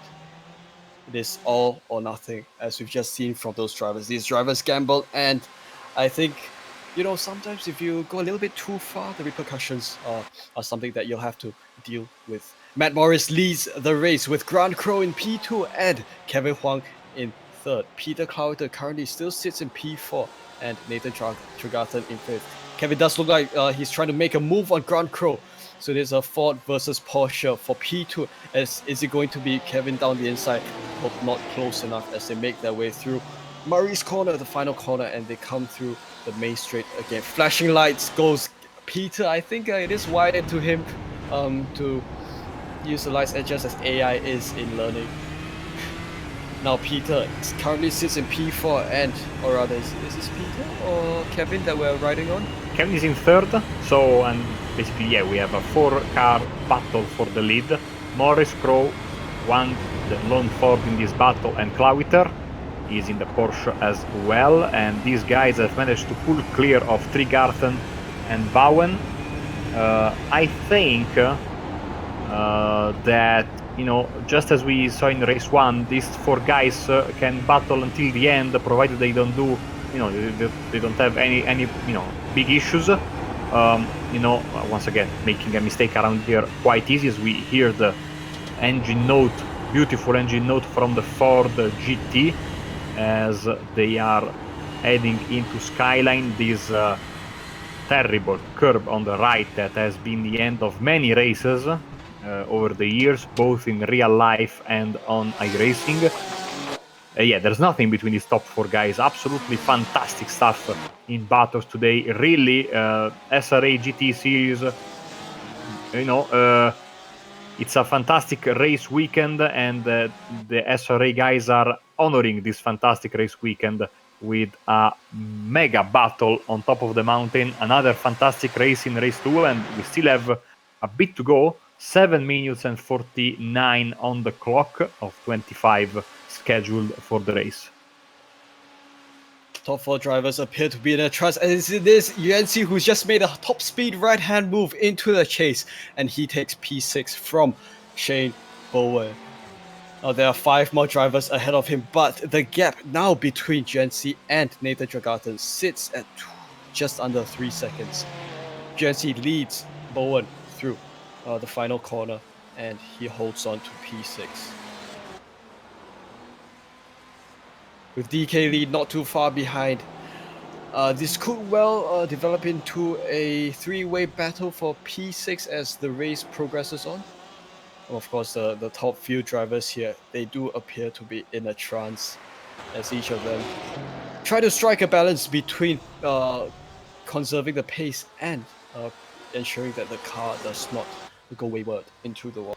it is all or nothing, as we've just seen from those drivers. These drivers gamble, and I think, sometimes if you go a little bit too far, the repercussions are something that you'll have to deal with. Matt Morris leads the race with Grant Crow in P2 and Kevin Huang in 3rd. Peter Clouter currently still sits in P4 and Nathan Tregarthen in 5th. Kevin does look like he's trying to make a move on Grant Crow. So there's a Ford versus Porsche for P2. Is it going to be Kevin down the inside? Hope not close enough as they make their way through Murray's corner, the final corner, and they come through the main straight again. Flashing lights goes Peter. I think it is wide into him. to utilize it just as AI is in learning. Now Peter currently sits in P4 or rather is this Peter or Kevin that we're riding on? Kevin is in third, so, and basically, yeah, we have a 4-car battle for the lead. Morris, Crow, the lone Ford in this battle, and Clawiter is in the Porsche as well, and these guys have managed to pull clear of Trigarten and Bowen. I think that, you know, just as we saw in race 1, these 4 guys can battle until the end, provided they don't do, you know, they don't have any you know, big issues. You know, once again, making a mistake around here quite easy, as we hear the engine note, beautiful engine note from the Ford GT as they are heading into Skyline. This terrible curb on the right that has been the end of many races over the years, both in real life and on iRacing. Yeah, there's nothing between these top 4 guys. Absolutely fantastic stuff in battles today. Really, SRA GT series, you know, it's a fantastic race weekend, and the SRA guys are honoring this fantastic race weekend with a mega battle on top of the mountain. Another fantastic race in race 2, and we still have a bit to go. 7 minutes and 49 on the clock of 25 scheduled for the race. Top 4 drivers appear to be in a trust, as it is UNC who's just made a top speed right-hand move into the chase, and he takes P6 from Shane Bowen. Now there are 5 more drivers ahead of him, but the gap now between UNC and Nathan Trigarten sits at just under 3 seconds. UNC leads Bowen through the final corner, and he holds on to P6. With DK lead not too far behind, this could well develop into a 3-way battle for P6 as the race progresses on. Of course, the top few drivers here, they do appear to be in a trance, as each of them try to strike a balance between conserving the pace and ensuring that the car does not go wayward into the wall.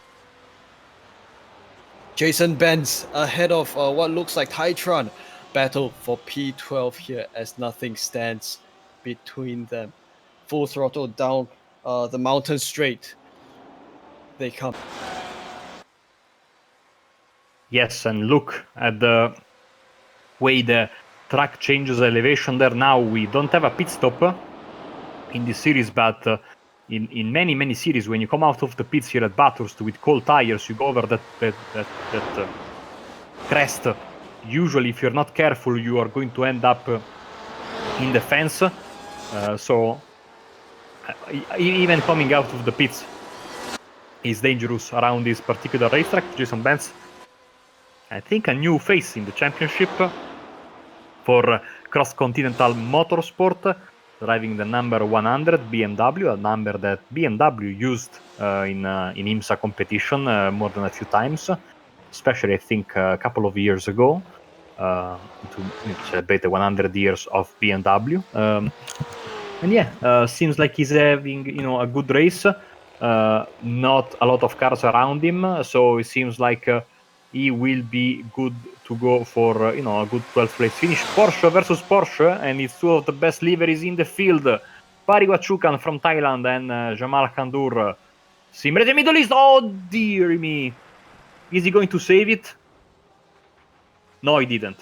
Jason Benz ahead of what looks like Titron. Battle for P12 here as nothing stands between them. Full throttle down the mountain straight. They come. Yes, and look at the way the track changes elevation there. Now we don't have a pit stop in this series, but in many series, when you come out of the pits here at Bathurst with cold tires, you go over that crest. Usually, if you're not careful, you are going to end up in the fence. So even coming out of the pits is dangerous around this particular racetrack. Jason Benz, I think, a new face in the championship for cross-continental motorsport, driving the number 100 BMW, a number that BMW used in IMSA competition more than a few times, especially I think a couple of years ago, to celebrate the 100 years of BMW. And yeah, seems like he's having, you know, a good race. Not a lot of cars around him, so it seems like he will be good to go for you know, a good 12th place finish. Porsche versus Porsche, and it's 2 of the best liveries in the field. Pariwachukan from Thailand and Jamal Khandur, SimRacing Middle East. Oh dear me, is he going to save it? No, he didn't.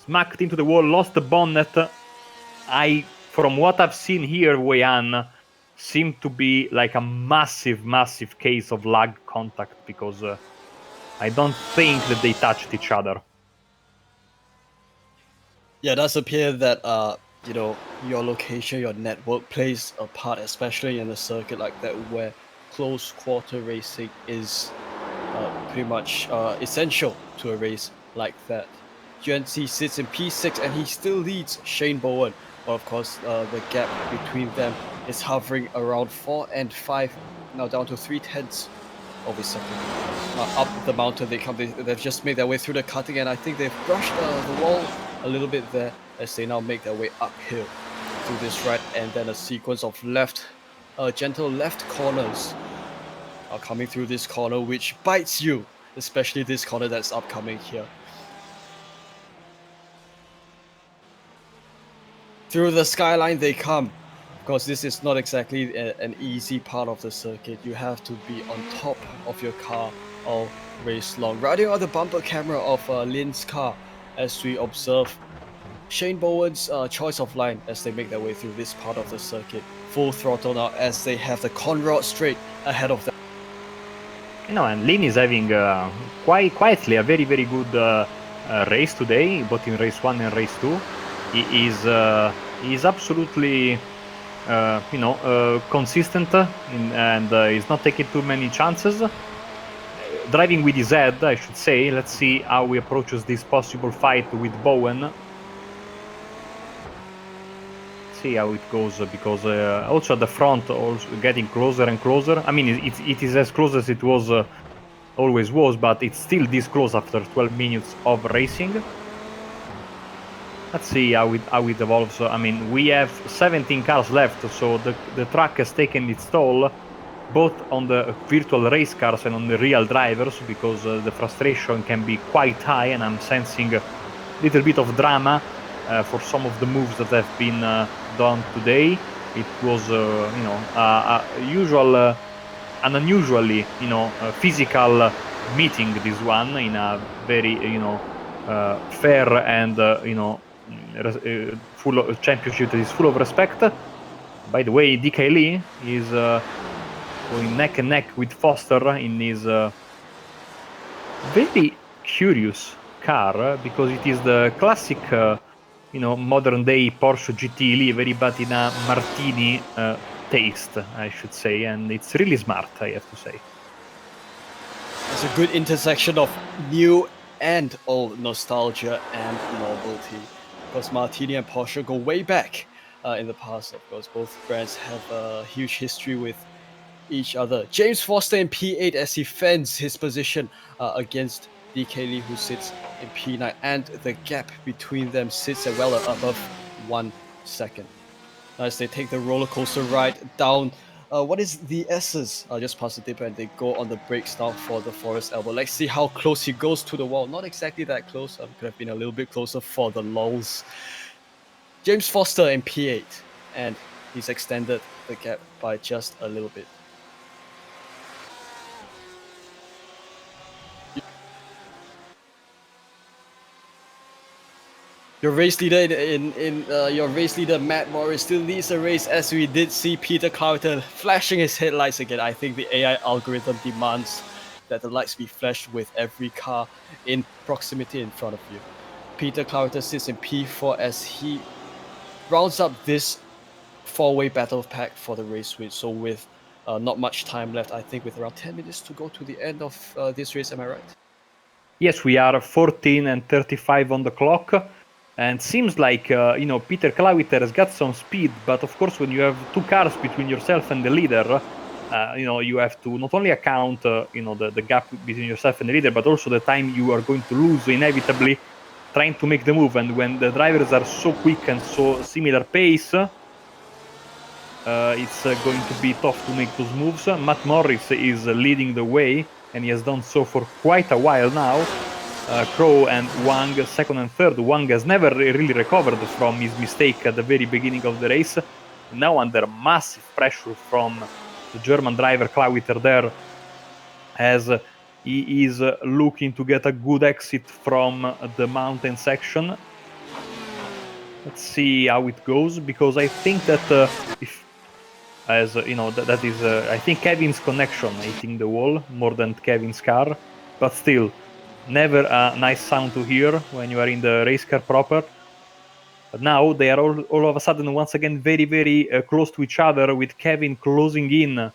Smacked into the wall, lost the bonnet. From what I've seen here, Weian seemed to be like a massive case of lag contact, because I don't think that they touched each other. Yeah, it does appear that you know, your location, your network plays a part, especially in a circuit like that where close quarter racing is pretty much essential to a race like that. UNC sits in P6 and he still leads Shane Bowen. But of course, the gap between them is hovering around 4 and 5, now down to 3/10 of a second. Up the mountain they come. They've just made their way through the cutting, and I think they've brushed the wall a little bit there as they now make their way uphill through this right, and then a sequence of gentle left corners. coming through this corner, which bites you, especially this corner that's upcoming here. Through the skyline they come. Of course, this is not exactly an easy part of the circuit. You have to be on top of your car all race long. Riding on the bumper camera of Lin's car as we observe Shane Bowen's choice of line as they make their way through this part of the circuit. Full throttle now as they have the Conrod straight ahead of them. And Lin is having quite quietly a very, very good race today, both in race 1 and race 2. He is absolutely, consistent and he's not taking too many chances. Driving with his head, I should say. Let's see how he approaches this possible fight with Bowen. See how it goes, because also at the front, also getting closer and closer. I mean, it is as close as it was always was, but it's still this close after 12 minutes of racing. Let's see how it evolves. I mean, we have 17 cars left, so the track has taken its toll, both on the virtual race cars and on the real drivers, because the frustration can be quite high, and I'm sensing a little bit of drama for some of the moves that have been done today. It was, an unusually, physical meeting. This one in a very, fair and full of championship that is full of respect. By the way, DK Lee is going neck and neck with Foster in his very curious car, because it is the classic, modern day Porsche GTE livery, but in a martini taste, I should say, and it's really smart, I have to say. It's a good intersection of new and old nostalgia and novelty. Because Martini and Porsche go way back in the past. Of course, both brands have a huge history with each other. James Foster in P8 as he fends his position against DK Lee, who sits in P9, and the gap between them sits at well above 1 second. As they take the roller coaster ride down what is the S's just past the dipper, and they go on the brakes now for the Forest Elbow. Let's see how close he goes to the wall. Not exactly that close. Could have been a little bit closer for the lulz. James Foster in P8, and he's extended the gap by just a little bit. Your race leader your race leader Matt Morris still leads the race, as we did see Peter Carter flashing his headlights again. I think the AI algorithm demands that the lights be flashed with every car in proximity in front of you. Peter Carter sits in P4 as he rounds up this four-way battle pack for the race win. So with not much time left, I think with around 10 minutes to go to the end of this race, am I right? Yes, we are 14 and 35 on the clock. And seems like, Peter Clawiter has got some speed, but of course when you have two cars between yourself and the leader, you have to not only account, the gap between yourself and the leader, but also the time you are going to lose inevitably trying to make the move. And when the drivers are so quick and so similar pace, it's going to be tough to make those moves. Matt Morris is leading the way, and he has done so for quite a while now. Crow and Wang second and third. Wang has never really recovered from his mistake at the very beginning of the race. Now under massive pressure from the German driver Clawiter there, as he is looking to get a good exit from the mountain section. Let's see how it goes, because I think that that is I think Kevin's connection hitting the wall more than Kevin's car, but still never a nice sound to hear when you are in the race car proper. But now they are all of a sudden once again very, very close to each other, with Kevin closing in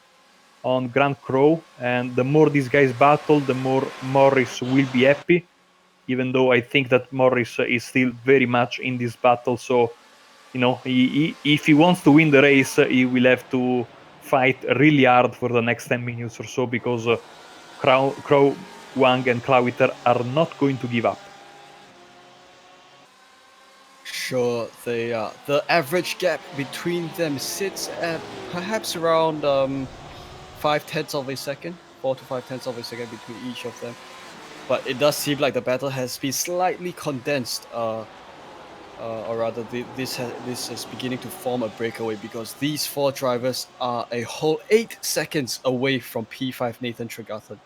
on Grand Crow. And the more these guys battle, the more Morris will be happy, even though I think that Morris is still very much in this battle. So, if he wants to win the race, he will have to fight really hard for the next 10 minutes or so, because Crow, Wang and Clawiter are not going to give up. Sure, they are. The average gap between them sits at perhaps around 0.5 of a second. 4 to 5 tenths of a second between each of them. But it does seem like the battle has been slightly condensed, or rather, this is beginning to form a breakaway because these 4 drivers are a whole 8 seconds away from P5 Nathan Tregarthen.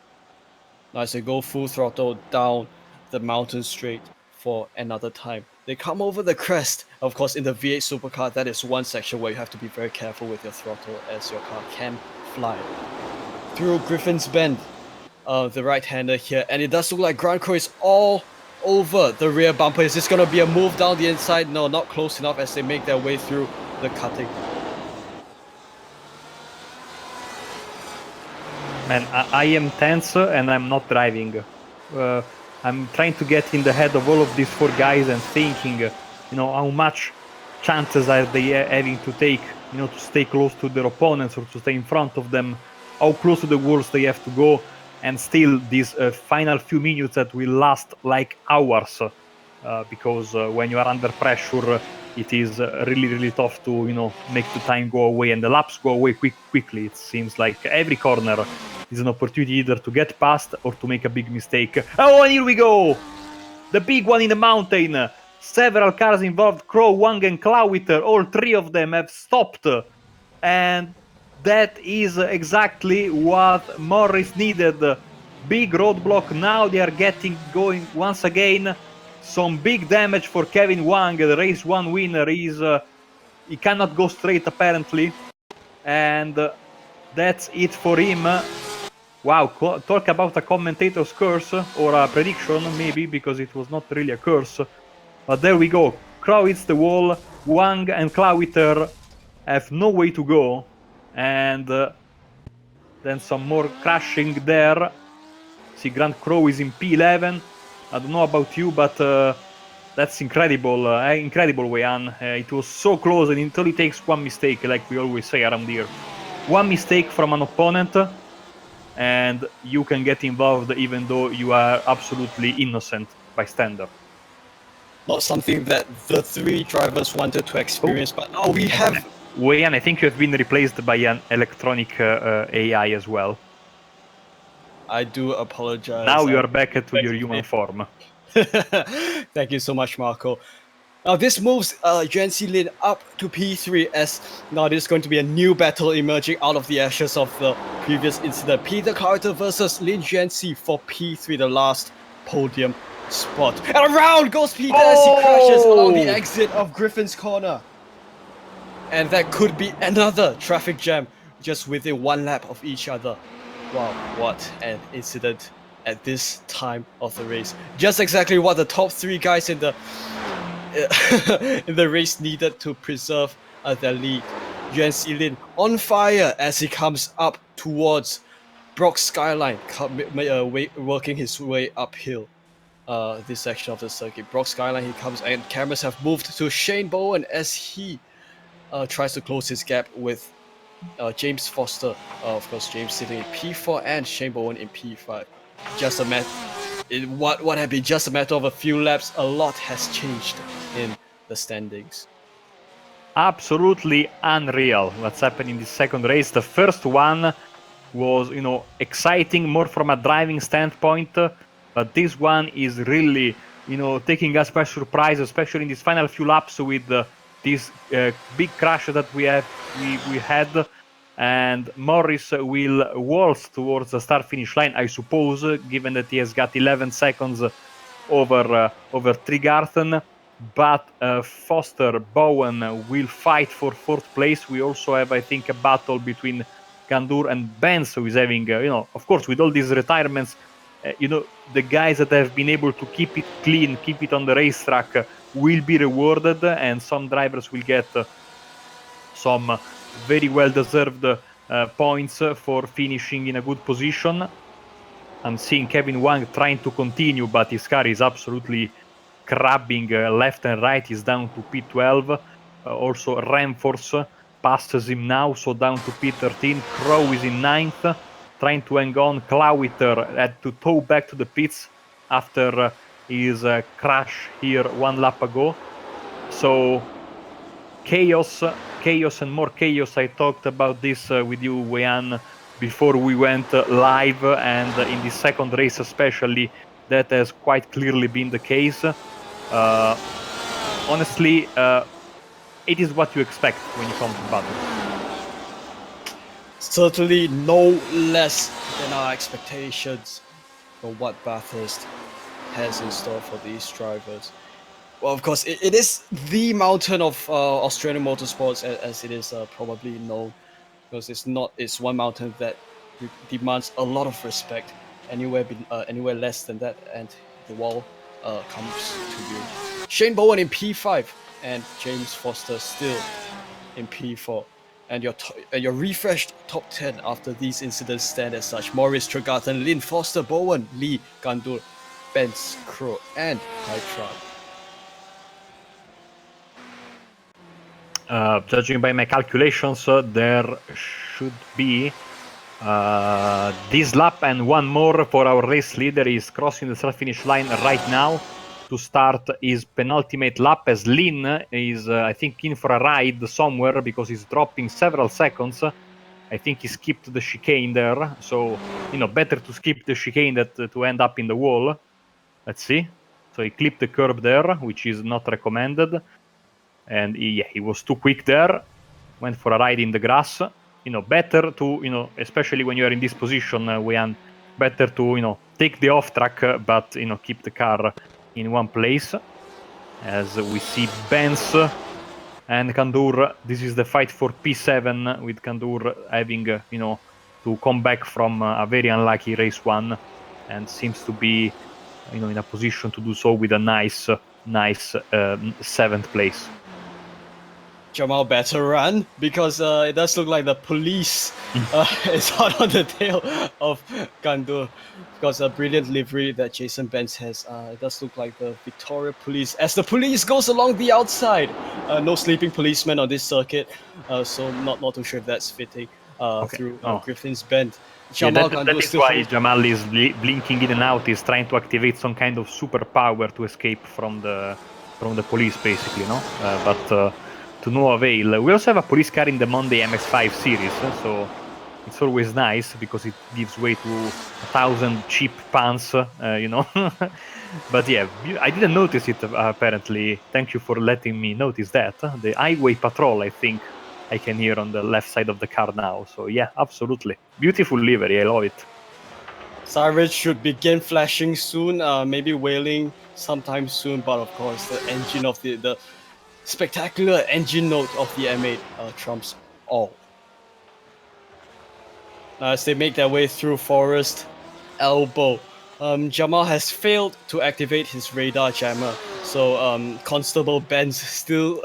Now as they go full throttle down the mountain straight for another time, they come over the crest. Of course, in the V8 supercar, that is one section where you have to be very careful with your throttle as your car can fly. Through Griffin's Bend, the right-hander here, and it does look like Grand Crow is all over the rear bumper. Is this going to be a move down the inside? No, not close enough as they make their way through the cutting. Man, I am tense and I'm not driving. I'm trying to get in the head of all of these 4 guys and thinking, how much chances are they having to take, to stay close to their opponents or to stay in front of them, how close to the walls they have to go, and still these final few minutes that will last like hours, because when you are under pressure, it is really, really tough to, make the time go away and the laps go away quickly. It seems like every corner is an opportunity either to get past or to make a big mistake. Oh, and here we go! The big one in the mountain. Several cars involved, Crow, Wang and Clawiter, all 3 of them have stopped. And that is exactly what Morris needed. Big roadblock, now they are getting going once again. Some big damage for Kevin Wang, the race 1 winner. He cannot go straight apparently. And that's it for him. Wow, talk about a commentator's curse, or a prediction maybe, because it was not really a curse. But there we go, Crow hits the wall, Wang and Clawiter have no way to go, and then some more crashing there. See, Grand Crow is in P11, I don't know about you, but that's incredible, incredible, Weian. It was so close, and it only takes one mistake, like we always say around here. One mistake from an opponent, and you can get involved even though you are absolutely innocent bystander. Not something that the 3 drivers wanted to experience, but now we have... Weian, I think you have been replaced by an electronic AI as well. I do apologize. Now you are back to your human form. Thank you so much, Marco. Now this moves Yancy Lin up to P3, as now there's going to be a new battle emerging out of the ashes of the previous incident. Peter Carter versus Lin Yancy for P3, the last podium spot. And around goes Peter as he crashes along the exit of Griffin's Corner. And that could be another traffic jam just within 1 lap of each other. Wow, what an incident at this time of the race. Just exactly what the top 3 guys in the in the race needed to preserve their lead. Yuan Xilin on fire as he comes up towards Brock Skyline, working his way uphill this section of the circuit. Brock Skyline, he comes, and cameras have moved to Shane Bowen as he tries to close his gap with James Foster. Of course, James sitting in P4 and Shane Bowen in P5. Just a matter. What had been just a matter of a few laps, a lot has changed in the standings. Absolutely unreal what's happened in this second race. The first one was, exciting more from a driving standpoint, but this one is really, taking us by surprise, especially in these final few laps with this big crash that we had. And Morris will waltz towards the start-finish line, I suppose, given that he has got 11 seconds over Tregarthen. But Foster, Bowen will fight for 4th place. We also have, I think, a battle between Gandour and Benz, who is having, of course, with all these retirements, the guys that have been able to keep it clean, keep it on the racetrack, will be rewarded, and some drivers will get some very well-deserved points for finishing in a good position. I'm seeing Kevin Wang trying to continue, but his car is absolutely crabbing left and right. He's down to P12. Also, Renforce passes him now, so down to P13. Crow is in 9th, trying to hang on. Clawiter had to tow back to the pits after his crash here 1 lap ago. So, chaos and more chaos. I talked about this with you, Weian, before we went live, and in the second race especially, that has quite clearly been the case. Honestly, it is what you expect when you come to Bathurst. Certainly no less than our expectations for what Bathurst has in store for these drivers. Well, of course, it is the mountain of Australian motorsports, as it is probably known, because it's one mountain that demands a lot of respect. Anywhere less than that, and the wall comes to you. Shane Bowen in P5 and James Foster still in P4. And your refreshed top 10 after these incidents stand as such: Maurice Tregarthen, Lynn Foster, Bowen, Lee, Gandur, Benz, Crow, and Hytron. Judging by my calculations, there should be this lap and one more for our race leader. Is crossing the start finish line right now to start his penultimate lap, as Lin is, I think, in for a ride somewhere because he's dropping several seconds. I think he skipped the chicane there, so better to skip the chicane than to end up in the wall. Let's see. So he clipped the curb there, which is not recommended, and he was too quick there. Went for a ride in the grass. Better to especially when you are in this position, Weyan, better to take the off track, but keep the car in one place. As we see Benz and Gandur, this is the fight for P7, with Gandur having to come back from a very unlucky race one, and seems to be in a position to do so with a nice 7th place. Jamal better run, because it does look like the police is hot on the tail of Gandur, because a brilliant livery that Jason Benz has. It does look like the Victoria Police, as the police goes along the outside. No sleeping policeman on this circuit, so not too sure if that's fitting through Griffin's Bend. Jamal that is why Jamal is blinking in and out. He's trying to activate some kind of superpower to escape from the police, basically, but to no avail. We also have a police car in the Monday MX5 series, so it's always nice because it gives way to 1,000 cheap puns, But yeah, I didn't notice it apparently. Thank you for letting me notice that. The highway patrol, I think I can hear on the left side of the car now. So yeah, absolutely. Beautiful livery, I love it. Sirens should begin flashing soon, maybe wailing sometime soon, but of course the engine of the spectacular engine note of the M8 trumps all. As they make their way through Forest Elbow, Jamal has failed to activate his radar jammer, so Constable Benz still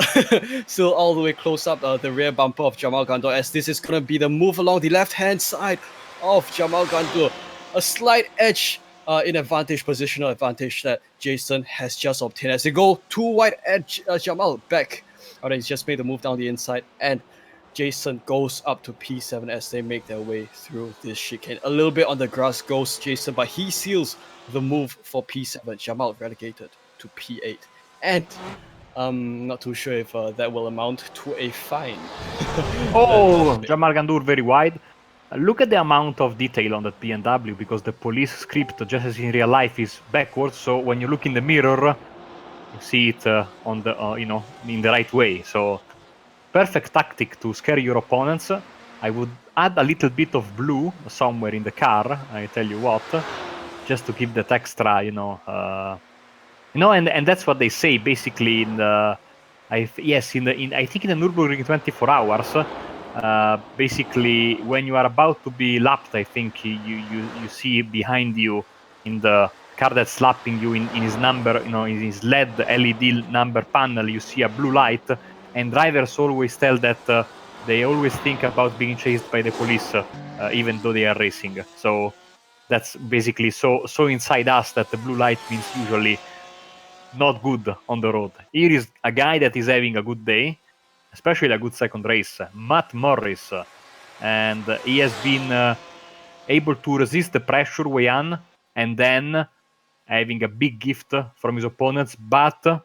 all the way close up the rear bumper of Jamal Gandur, as this is going to be the move along the left-hand side of Jamal Gandur. A slight edge in positional advantage that Jason has just obtained, as they go too wide edge. Jamal back. He's just made the move down the inside, and Jason goes up to P7 as they make their way through this chicane. A little bit on the grass goes Jason, but he seals the move for P7. Jamal relegated to P8. And I'm not too sure if that will amount to a fine. Jamal Gandur very wide. Look at the amount of detail on that BMW, because the police script, just as in real life, is backwards. So when you look in the mirror, you see it on the in the right way. So perfect tactic to scare your opponents. I would add a little bit of blue somewhere in the car. I tell you what, just to keep that extra, and that's what they say basically in the. I think in the Nürburgring 24 hours. Basically, when you are about to be lapped, I think you see behind you in the car that's lapping you in his number, in his LED number panel, you see a blue light, and drivers always tell that they always think about being chased by the police, even though they are racing. So that's basically so inside us that the blue light means usually not good on the road. Here is a guy that is having a good day, especially a good second race, Matt Morris, and he has been able to resist the pressure Weyan, and then having a big gift from his opponents, but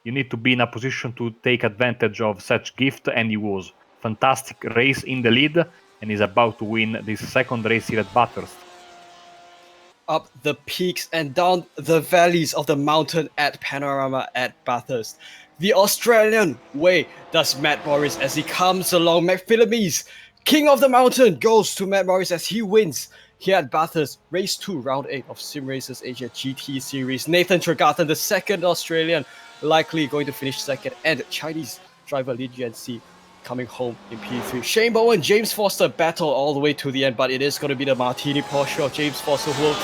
you need to be in a position to take advantage of such gift, and he was. Fantastic race in the lead, and is about to win this second race here at Bathurst. Up the peaks and down the valleys of the mountain at Panorama at Bathurst. The Australian way does Matt Morris as he comes along. McPhillamys, king of the mountain, goes to Matt Morris as he wins here at Bathurst. Race 2, round 8 of SimRacers Asia GTE series. Nathan Tregarthen, the second Australian, likely going to finish second, and Chinese driver Lin Yuanxi coming home in P3. Shane Bowen, James Foster battle all the way to the end, but it is going to be the Martini Porsche of James Foster who will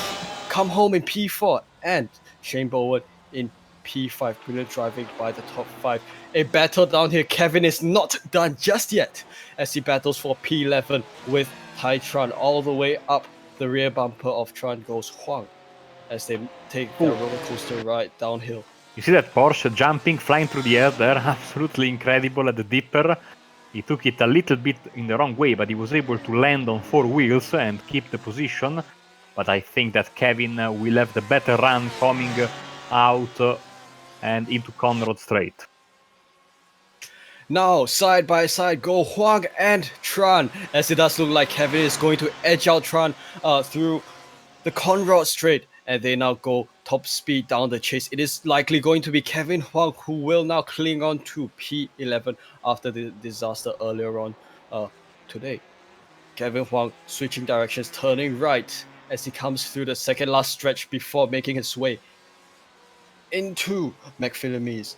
come home in P4, and Shane Bowen in P5. Brilliant driving by the top 5. A battle down here. Kevin is not done just yet as he battles for P11 with Tai Tran. All the way up the rear bumper of Tran goes Huang as they take their roller coaster ride downhill. You see that Porsche jumping, flying through the air there? Absolutely incredible at the dipper. He took it a little bit in the wrong way, but he was able to land on 4 wheels and keep the position. But I think that Kevin will have the better run coming out and into Conrod Straight. Now, side by side go Huang and Tran, as it does look like Kevin is going to edge out Tran through the Conrod Straight, and they now go top speed down the chase. It is likely going to be Kevin Huang who will now cling on to P11 after the disaster earlier on today. Kevin Huang switching directions, turning right as he comes through the second last stretch before making his way into McPhillamys.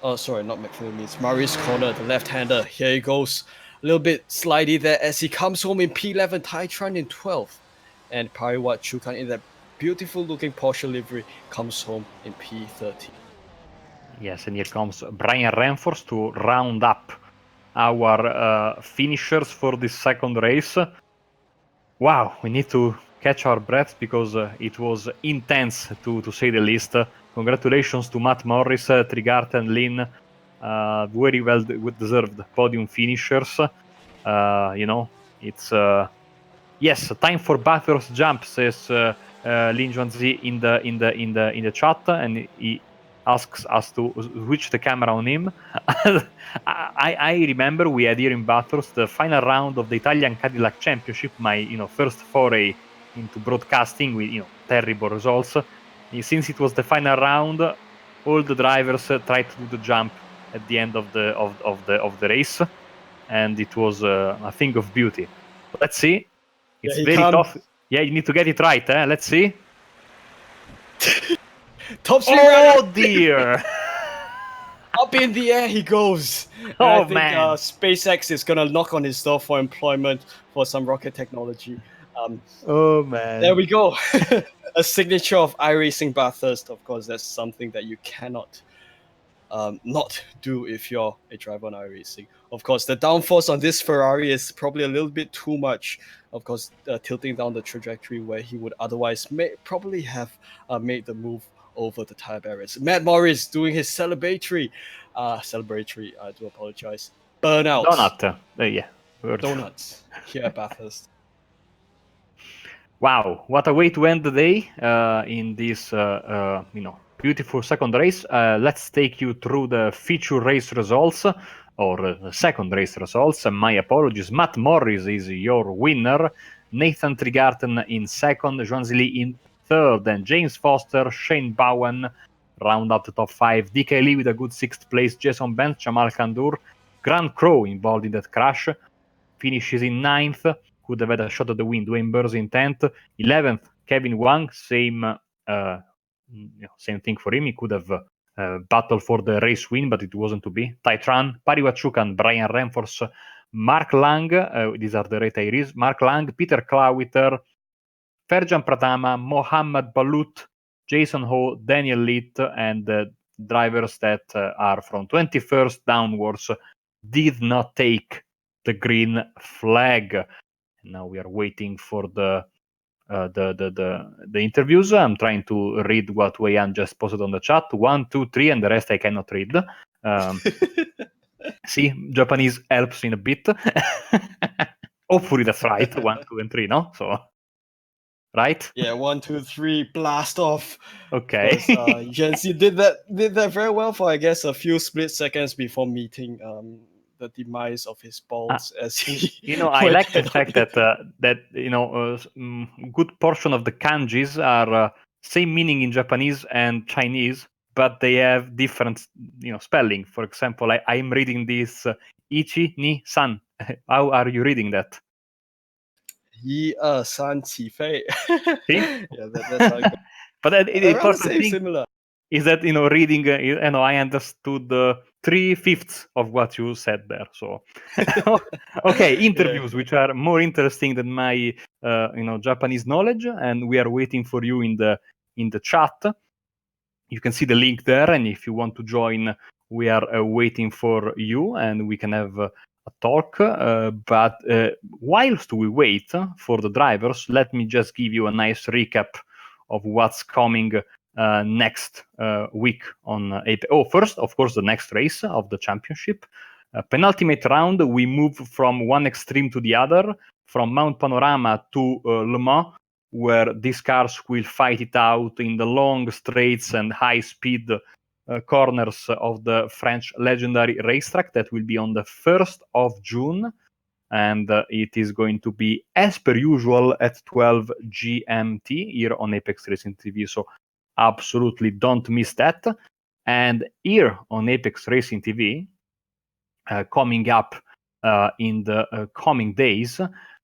Oh, sorry, not McPhillamys. Marius Corner, the left-hander. Here he goes. A little bit slidey there as he comes home in P11, Tai Tran in 12th. And Pariwat Chukan in that beautiful-looking Porsche livery comes home in P13. Yes, and here comes Brian Renfors to round up our finishers for this second race. Wow, we need to catch our breath because it was intense to say the least. Congratulations to Matt Morris, Tregarthen, Lin. Very well deserved podium finishers. It's yes, time for Bathurst jump, says Lin Juanzi in the chat, and he asks us to switch the camera on him. I remember we had here in Bathurst the final round of the Italian Cadillac Championship, my first foray into broadcasting with terrible results. Since it was the final round, all the drivers tried to do the jump at the end of the race, and it was a thing of beauty. Let's see. It's very tough. Yeah, you need to get it right. Let's see. Top speed! Oh dear! Up in the air he goes. Oh, I think man. SpaceX is gonna knock on his door for employment for some rocket technology. Oh man! There we go. A signature of iRacing Bathurst. Of course, that's something that you cannot not do if you're a driver on iRacing. Of course, the downforce on this Ferrari is probably a little bit too much. Of course, tilting down the trajectory where he would otherwise probably have made the move over the tire barriers. Matt Morris doing his celebratory, I do apologize, burnout. Donut. Yeah. Donuts here at Bathurst. Wow, what a way to end the day in this beautiful second race. Let's take you through the feature race results, or the second race results. My apologies. Matt Morris is your winner. Nathan Tregarthen in second. Zhuangzi Li in third. And James Foster, Shane Bowen round up the top 5. DK Lee with a good 6th place. Jason Benz, Jamal Kandur. Grant Crow involved in that crash. Finishes in 9th. Could have had a shot at the win. Dwayne Burrs in 10th. 11th, Kevin Wang. Same thing for him. He could have battled for the race win, but it wasn't to be. Tai Tran, Pariwat Chukan, Brian Renfors, Mark Lang. These are the retirees. Mark Lang, Peter Clawiter, Ferjan Pratama, Mohammad Balut, Jason Ho, Daniel Litt, and the drivers that are from 21st downwards did not take the green flag. Now we are waiting for the interviews. I'm trying to read what Wei Yan just posted on the chat. 1, 2, 3, and the rest I cannot read. See, Japanese helps in a bit. Hopefully that's right. 1, 2, and 3, no? So, right? Yeah, 1, 2, 3, blast off. Okay. Jensi did that very well for, I guess, a few split seconds before meeting the demise of his balls as he. I went like the down. fact that good portion of the kanjis are same meaning in Japanese and Chinese, but they have different spelling. For example, I'm reading this ichi ni san. How are you reading that? 一二三起飞. See? Yeah, that's how it goes. But the Around the important same, thing similar. is that reading I understood 3/5 of what you said there. So okay, interviews which are more interesting than my Japanese knowledge, and we are waiting for you in the chat. You can see the link there, and if you want to join, we are waiting for you, and we can have a talk. But whilst we wait for the drivers, let me just give you a nice recap of what's coming next week on first, of course, the next race of the championship. Penultimate round, we move from one extreme to the other, from Mount Panorama to Le Mans, where these cars will fight it out in the long straights and high-speed corners of the French legendary racetrack. That will be on the 1st of June. And it is going to be, as per usual, at 12 GMT here on Apex Racing TV. So absolutely don't miss that. And here on Apex Racing TV, coming up in the coming days,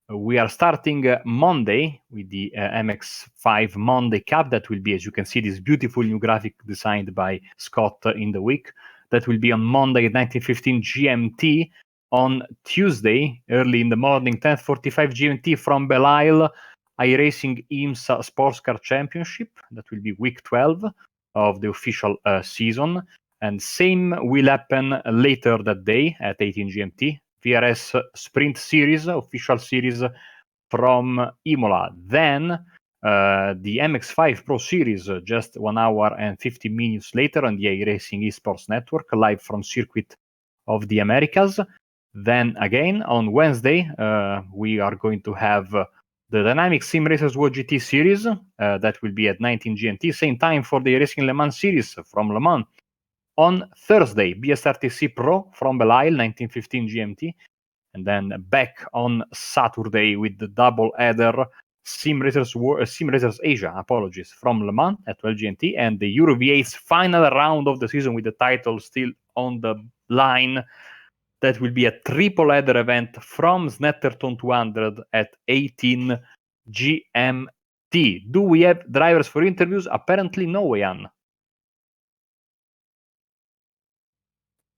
we are starting Monday with the MX5 Monday Cup. That will be, as you can see, this beautiful new graphic designed by Scott in the week. That will be on Monday at 19:15 GMT. On Tuesday, early in the morning, 10:45 GMT from Belle Isle, Eracing IMSA Sports Car Championship. That will be week 12 of the official season. And same will happen later that day at 18 GMT. VRS Sprint Series, official series from Imola. Then the MX5 Pro Series, just 1 hour and 50 minutes later on the Eracing Esports Network, live from Circuit of the Americas. Then again, on Wednesday, we are going to have the Dynamic Sim Racers World GT Series. That will be at 19 GMT, same time for the Eracing Le Mans Series from Le Mans. On Thursday, BSRTC Pro from Belle Isle, 19:15 GMT. And then back on Saturday with the double header Sim Racers Asia, from Le Mans at 12 GMT. And the Euro V8's final round of the season with the title still on the line. That will be a triple header event from Snetterton 200 at 18 GMT. Do we have drivers for interviews? Apparently no, Jan.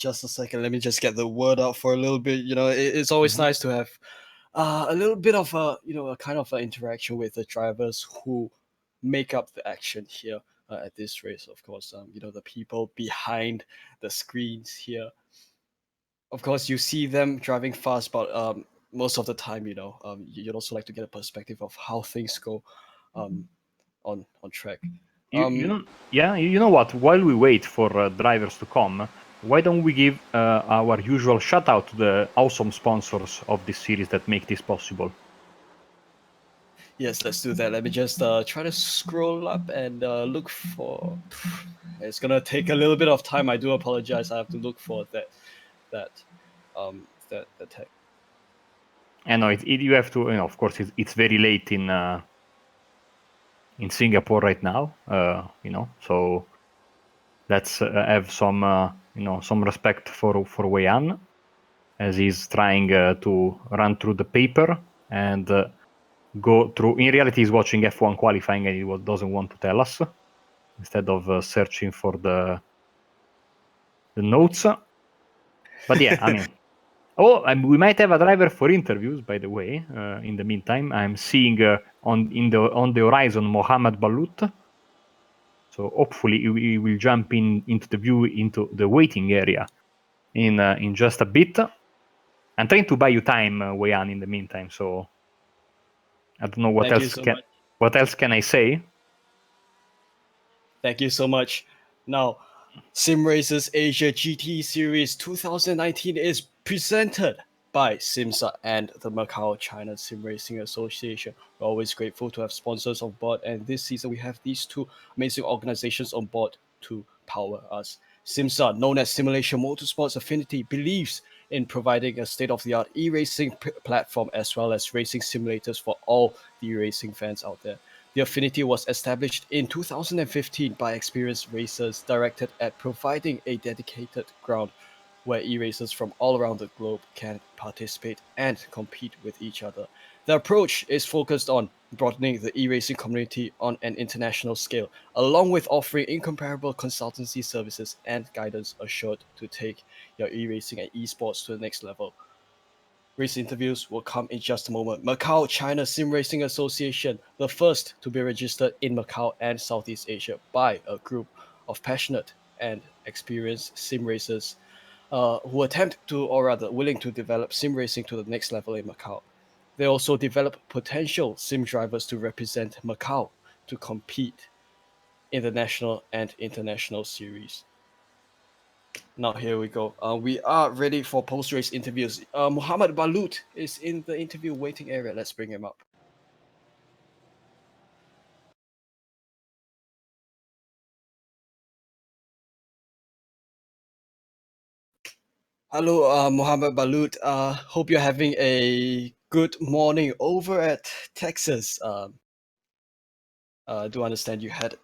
Just a second, let me just get the word out for a little bit. It's always nice to have a little bit of a kind of an interaction with the drivers who make up the action here at this race. Of course, the people behind the screens here. Of course, you see them driving fast, but most of the time, you'd also like to get a perspective of how things go on track. You know what? While we wait for drivers to come, why don't we give our usual shout out to the awesome sponsors of this series that make this possible? Yes, let's do that. Let me just try to scroll up and look for. It's gonna take a little bit of time. I do apologize. I have to look for that tag. And no, you have to. Of course, it's very late in Singapore right now. So let's have some some respect for Wei An, as he's trying to run through the paper and go through. In reality, he's watching F1 qualifying and he doesn't want to tell us, instead of searching for the notes. But yeah, I mean, we might have a driver for interviews, by the way. In the meantime, I'm seeing on the horizon Mohammed Balut. So hopefully he will jump into the view, into the waiting area in just a bit. I'm trying to buy you time, Wayan, in the meantime. So I don't know what else can I say. Thank you so much. Now, SimRacers Asia GTE Series 2019 is presented by SIMSA and the Macau-China SimRacing Association. We're always grateful to have sponsors on board, and this season we have these two amazing organizations on board to power us. SIMSA, known as SIMulation MotorSports Affinity, believes in providing a state-of-the-art e-racing platform as well as racing simulators for all the racing fans out there. The Affinity was established in 2015 by experienced racers directed at providing a dedicated ground where e-racers from all around the globe can participate and compete with each other. The approach is focused on broadening the e-racing community on an international scale, along with offering incomparable consultancy services and guidance assured to take your e-racing and esports to the next level. Race interviews will come in just a moment. Macau-China SimRacing Association, the first to be registered in Macau and Southeast Asia by a group of passionate and experienced sim racers who attempt to, or rather willing to develop sim racing to the next level in Macau. They also develop potential sim drivers to represent Macau to compete in the national and international series. Now here we go. We are ready for post-race interviews. Muhammad Balut is in the interview waiting area. Let's bring him up. Hello, Muhammad Balut. Hope you're having a good morning over at Texas. Do understand you had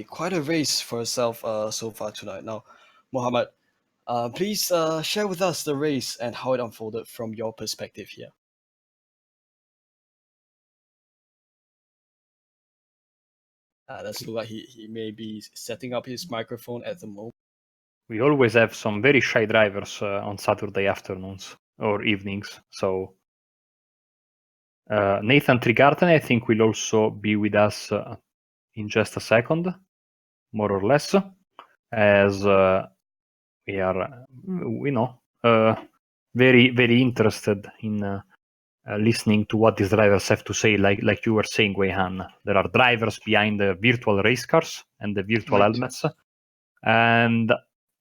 quite a race for yourself so far tonight. Now, Muhammad, please share with us the race and how it unfolded from your perspective here. That's look like he may be setting up his microphone at the moment. We always have some very shy drivers on Saturday afternoons or evenings. So Nathan Trigarten, I think, will also be with us in just a second, more or less, as we are, very, very interested in listening to what these drivers have to say. Like you were saying, Weihan, there are drivers behind the virtual race cars and the virtual Right. helmets, and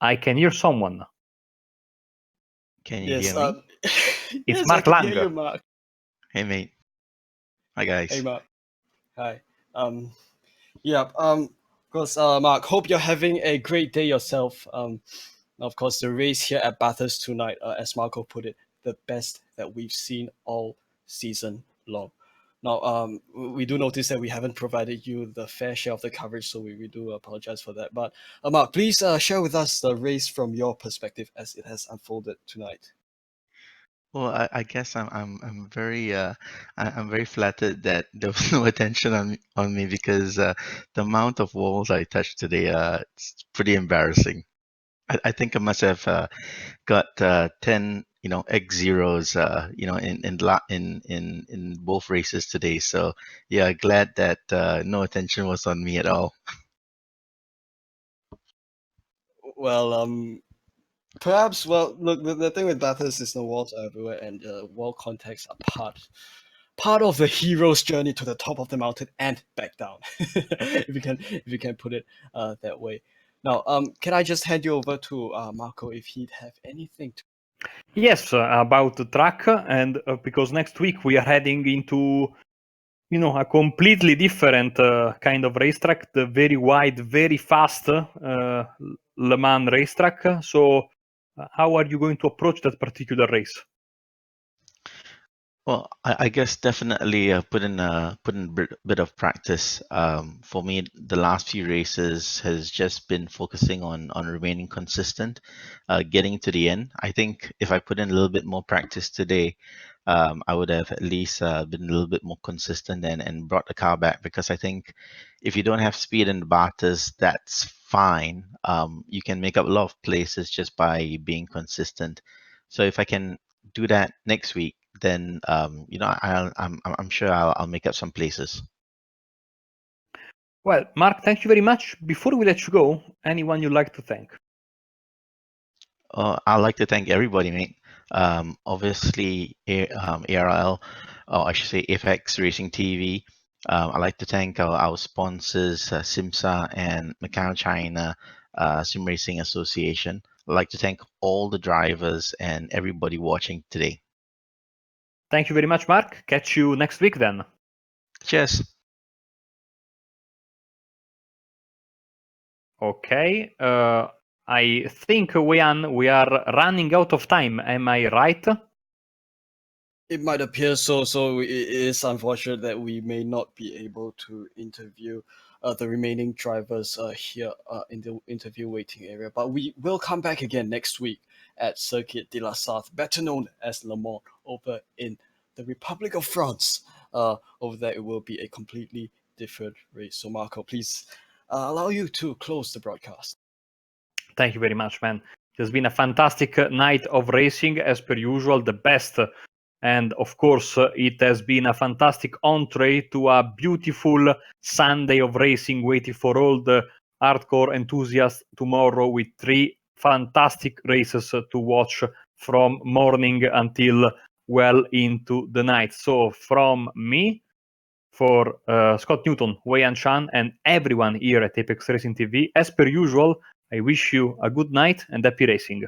I can hear someone. Can you Yes, hear me? It's yes, Mark I can hear Langer. you, Mark. Hey, mate. Hi, guys. Hey, Mark. Hi. Yeah. Of course, Mark. Hope you're having a great day yourself. Of course, the race here at Bathurst tonight, as Marco put it, the best that we've seen all season long. Now, we do notice that we haven't provided you the fair share of the coverage, so we do apologize for that. But Mark, please share with us the race from your perspective as it has unfolded tonight. Well, I guess I'm very I'm very flattered that there was no attention on me because the amount of walls I touched today it's pretty embarrassing. I think I must have got 10 X zeros in both races today. So yeah, glad that no attention was on me at all. Well, perhaps. Well, look, the thing with Bathurst is the walls are everywhere, and wall contacts are part of the hero's journey to the top of the mountain and back down, if you can put it that way. Now, can I just hand you over to Marco if he'd have anything to? Yes, about the track, and because next week we are heading into, a completely different kind of racetrack, the very wide, very fast Le Mans racetrack. So, how are you going to approach that particular race? Well, I guess definitely put in a bit of practice. For me, the last few races has just been focusing on remaining consistent, getting to the end. I think if I put in a little bit more practice today, I would have at least been a little bit more consistent and brought the car back, because I think if you don't have speed in the Bathurst, that's fine. You can make up a lot of places just by being consistent. So if I can do that next week, then I'm sure I'll make up some places. Well, Mark, thank you very much. Before we let you go, anyone you'd like to thank? I'd like to thank everybody, mate. Obviously, ARL, or I should say ApexRacingTV. I'd like to thank our sponsors, SIMSA and Macau-China SimRacing Association. I'd like to thank all the drivers and everybody watching today. Thank you very much, Mark. Catch you next week then. Cheers. Okay. I think, Weian, we are running out of time. Am I right? It might appear so. So it is unfortunate that we may not be able to interview the remaining drivers here in the interview waiting area. But we will come back again next week at Circuit de la Sarthe, better known as Le Mans, over in the Republic of France. Over there, it will be a completely different race. So Marco, please allow you to close the broadcast. Thank you very much, man. It has been a fantastic night of racing, as per usual, the best. And of course, it has been a fantastic entree to a beautiful Sunday of racing waiting for all the hardcore enthusiasts tomorrow with 3 fantastic races to watch from morning until well into the night. So from me, for Scott Newton, Wei Chan, and everyone here at Apex Racing TV, as per usual, I wish you a good night and happy racing.